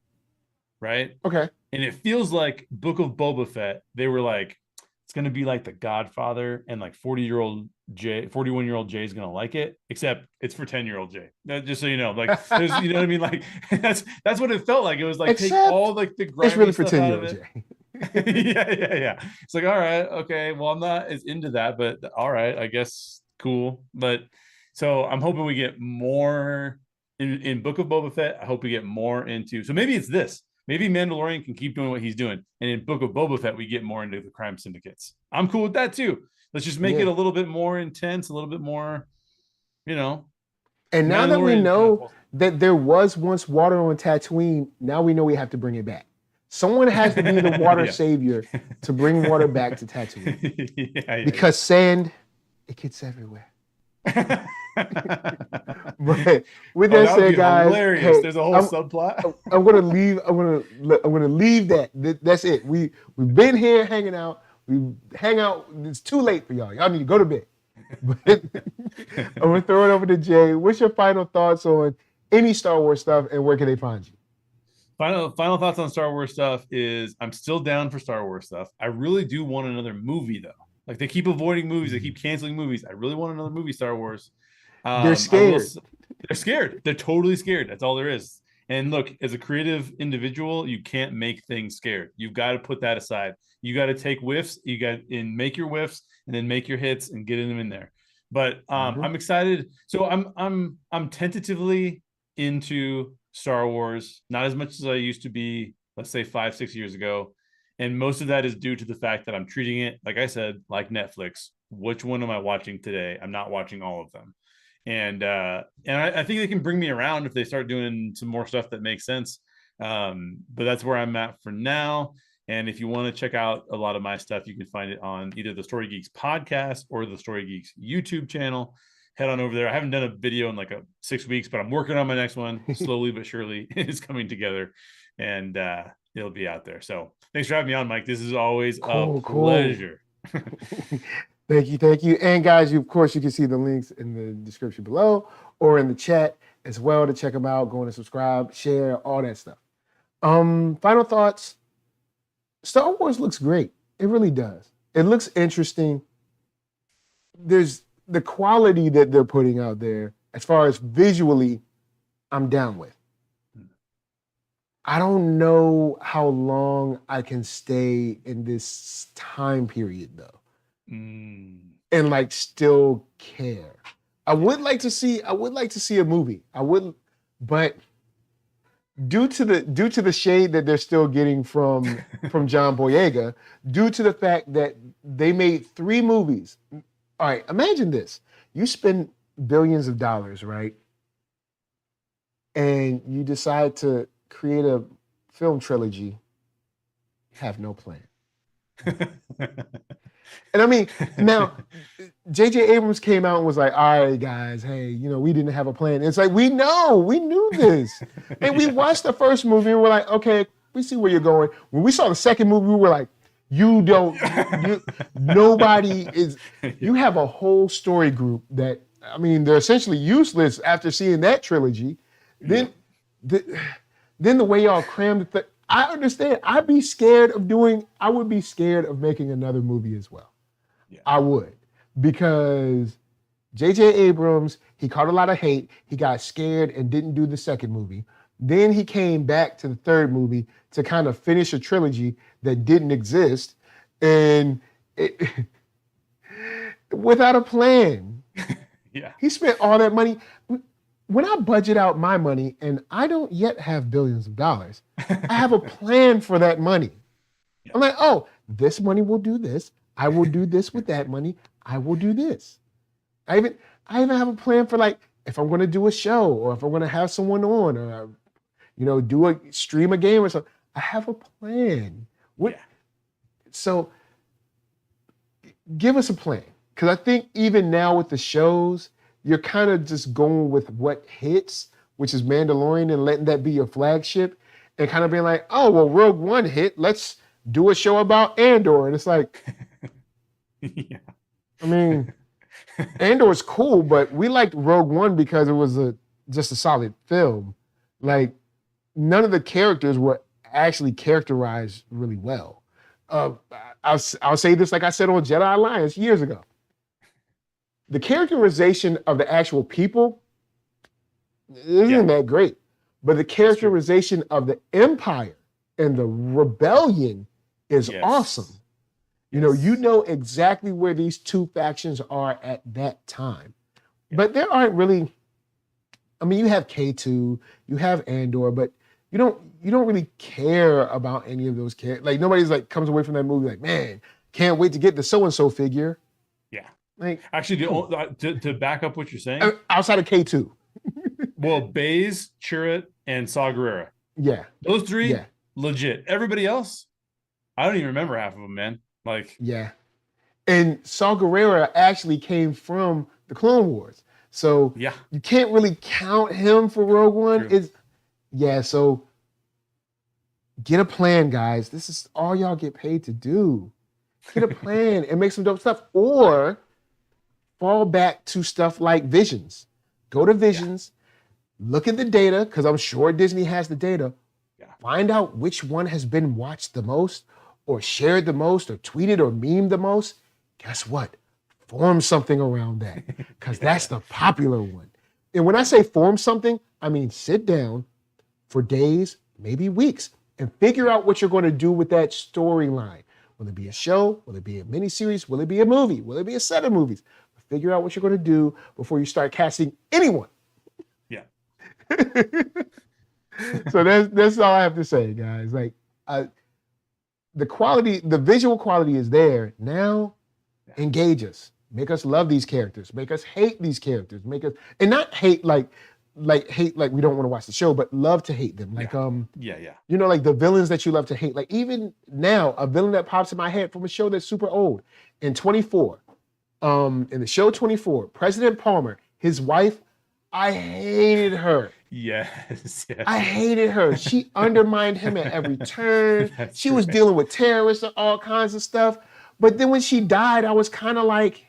Speaker 4: Right?
Speaker 3: Okay.
Speaker 4: And it feels like Book of Boba Fett, they were like, it's going to be like The Godfather, and like 41-year-old Jay is going to like it, except it's for 10-year-old Jay. Just so you know, like, there's, you know what I mean? Like, that's what it felt like. It was like, take all like the grimy
Speaker 3: it's really for
Speaker 4: stuff
Speaker 3: 10-year-old Jay.
Speaker 4: Yeah. It's like, all right, okay, well, I'm not as into that, but all right, I guess, cool. But so I'm hoping we get more in Book of Boba Fett. I hope we get more into, so maybe it's this. Maybe Mandalorian can keep doing what he's doing. And in Book of Boba Fett, we get more into the crime syndicates. I'm cool with that too. Let's just make it a little bit more intense, a little bit more, And
Speaker 3: now that we know that there was once water on Tatooine, now we know we have to bring it back. Someone has to be the water savior to bring water back to Tatooine. Because sand, it gets everywhere. But with that said, guys,
Speaker 4: hilarious. There's a whole subplot.
Speaker 3: I'm gonna leave that. That's it. We've been here hanging out. We hang out. It's too late for y'all. Y'all need to go to bed. But I'm gonna throw it over to Jay. What's your final thoughts on any Star Wars stuff, and where can they find you?
Speaker 4: Final thoughts on Star Wars stuff is I'm still down for Star Wars stuff. I really do want another movie though. Like they keep avoiding movies, they keep canceling movies. I really want another movie, Star Wars.
Speaker 3: They're scared.
Speaker 4: They're scared. They're totally scared. That's all there is. And look, as a creative individual, you can't make things scared. You've got to put that aside. You got to take whiffs. You got and make your whiffs, and then make your hits and get them in there. But I'm excited. So I'm tentatively into Star Wars, not as much as I used to be, let's say 5-6 years ago. And most of that is due to the fact that I'm treating it, like I said, like Netflix. Which one am I watching today? I'm not watching all of them. And I think they can bring me around if they start doing some more stuff that makes sense. But that's where I'm at for now. And if you want to check out a lot of my stuff, you can find it on either the Story Geeks podcast or the Story Geeks YouTube channel. Head on over there. I haven't done a video in like 6 weeks, but I'm working on my next one slowly but surely. It's coming together, and it'll be out there. So thanks for having me on, Mike. This is always a pleasure.
Speaker 3: Thank you. And guys, of course, you can see the links in the description below or in the chat as well to check them out. Go and subscribe, share, all that stuff. Final thoughts. Star Wars looks great. It really does. It looks interesting. There's the quality that they're putting out there as far as visually, I'm down with. I don't know how long I can stay in this time period though. And like still care. I would like to see a movie. But due to the shade that they're still getting from John Boyega, due to the fact that they made 3 movies. All right, imagine this. You spend billions of dollars, right? And you decide to create a film trilogy, have no plan. And I mean, now, J.J. Abrams came out and was like, all right, guys, hey, we didn't have a plan. It's like, we knew this. And we watched the first movie and we're like, okay, we see where you're going. When we saw the second movie, we were like, nobody is, you have a whole story group that, I mean, they're essentially useless after seeing that trilogy. Then the way y'all crammed the thing, I understand. I would be scared of making another movie as well. Yeah. I would. Because J.J. Abrams, he caught a lot of hate. He got scared and didn't do the second movie. Then he came back to the third movie to kind of finish a trilogy that didn't exist. And without a plan.
Speaker 4: Yeah.
Speaker 3: He spent all that money. When I budget out my money, and I don't yet have billions of dollars, I have a plan for that money. Yeah. I'm like, oh, this money will do this. I will do this with that money. I will do this. I even have a plan for like, if I'm going to do a show or if I'm going to have someone on or, stream a game or something. I have a plan. So give us a plan. Because I think even now with the shows, you're kind of just going with what hits, which is Mandalorian, and letting that be your flagship, and kind of being like, oh, well, Rogue One hit. Let's do a show about Andor. And it's like,
Speaker 4: yeah.
Speaker 3: I mean, Andor's cool, but we liked Rogue One because it was just a solid film. Like, none of the characters were actually characterized really well. I'll say this like I said on Jedi Alliance years ago. The characterization of the actual people isn't that great, but the characterization of the Empire and the rebellion is awesome. You know exactly where these two factions are at that time. But there aren't really, I mean, you have K2, you have Andor, but you don't really care about any of those characters. Like nobody's like comes away from that movie like, man, can't wait to get the so-and-so figure.
Speaker 4: Yeah.
Speaker 3: Like,
Speaker 4: actually, to back up what you're saying,
Speaker 3: outside of K2,
Speaker 4: well, Baze, Chirrut, and Saw Gerrera.
Speaker 3: Yeah,
Speaker 4: those 3, legit. Everybody else, I don't even remember half of them, man. Like,
Speaker 3: yeah, and Saw Gerrera actually came from the Clone Wars, so you can't really count him for Rogue One. So get a plan, guys. This is all y'all get paid to do. Get a plan and make some dope stuff, or fall back to stuff like Visions. Go to Visions, look at the data, because I'm sure Disney has the data. Find out which one has been watched the most, or shared the most, or tweeted or memed the most, guess what? Form something around that, because that's the popular one. And when I say form something, I mean sit down for days, maybe weeks, and figure out what you're going to do with that storyline. Will it be a show? Will it be a miniseries? Will it be a movie? Will it be a set of movies? Figure out what you're going to do before you start casting anyone.
Speaker 4: Yeah.
Speaker 3: So that's all I have to say, guys. Like, the quality, the visual quality is there. Now, engage us. Make us love these characters. Make us hate these characters. Make us, and not hate like hate like we don't want to watch the show, but love to hate them. Like you know, like the villains that you love to hate. Like even now, a villain that pops in my head from a show that's super old. In 24, in the show 24, President Palmer, his wife, I hated her.
Speaker 4: Yes.
Speaker 3: I hated her. She undermined him at every turn. She was dealing with terrorists and all kinds of stuff. But then when she died, I was kind of like,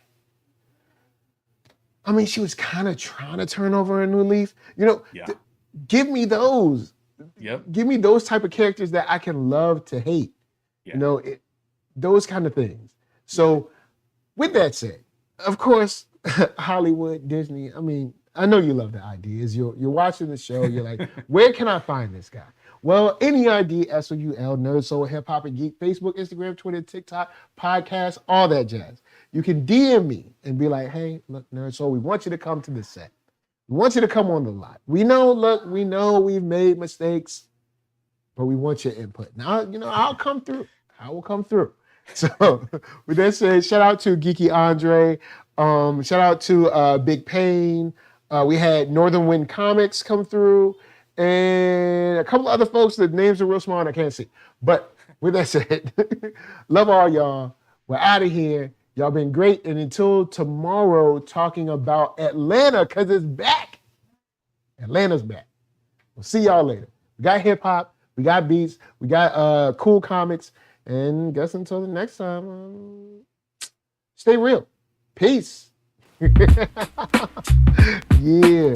Speaker 3: I mean, she was kind of trying to turn over a new leaf. You know, give me those.
Speaker 4: Yep.
Speaker 3: Give me those type of characters that I can love to hate.
Speaker 4: Yeah.
Speaker 3: You know, those kind of things. So with that said, of course, Hollywood, Disney, I mean, I know you love the ideas. You're watching the show. You're like, where can I find this guy? Well, NERD, SOUL, Nerd Soul, Hip Hop and Geek, Facebook, Instagram, Twitter, TikTok, podcast, all that jazz. You can DM me and be like, hey, look, Nerd Soul, we want you to come to the set. We want you to come on the lot. We know we've made mistakes, but we want your input. Now, you know, I'll come through. I will come through. So with that said, shout out to Geeky Andre. Shout out to Big Pain. We had Northern Wind Comics come through, and a couple of other folks, the names are real small and I can't see. But with that said, love all y'all. We're out of here. Y'all been great. And until tomorrow, talking about Atlanta, because it's back. Atlanta's back. We'll see y'all later. We got hip hop, we got beats, we got cool comics, and guess until the next time, stay real. Peace. Yeah.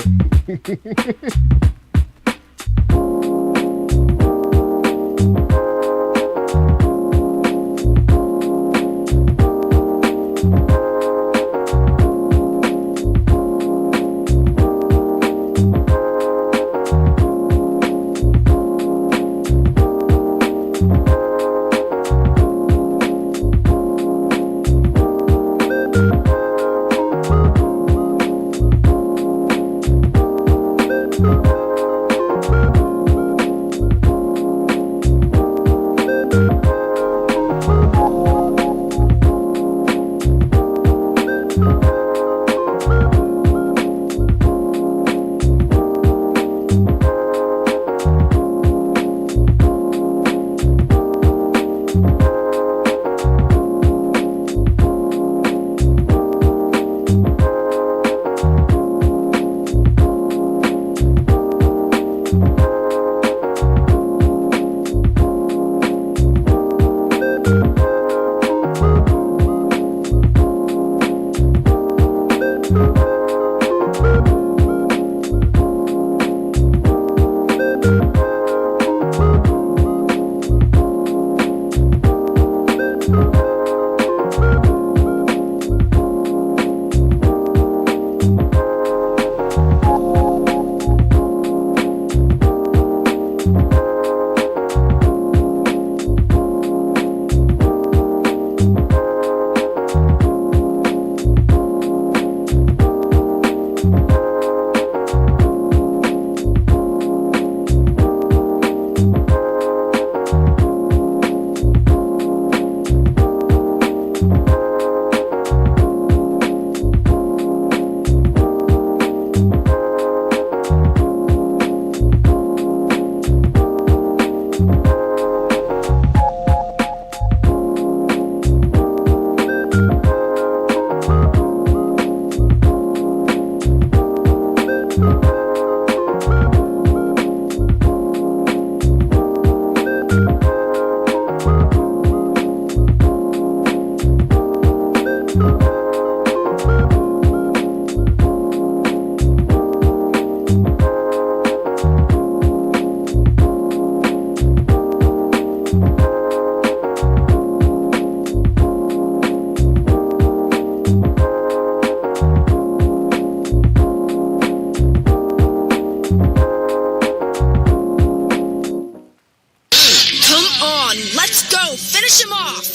Speaker 2: finish him off.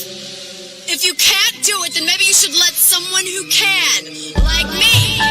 Speaker 2: If you can't do it, then maybe you should let someone who can, like me,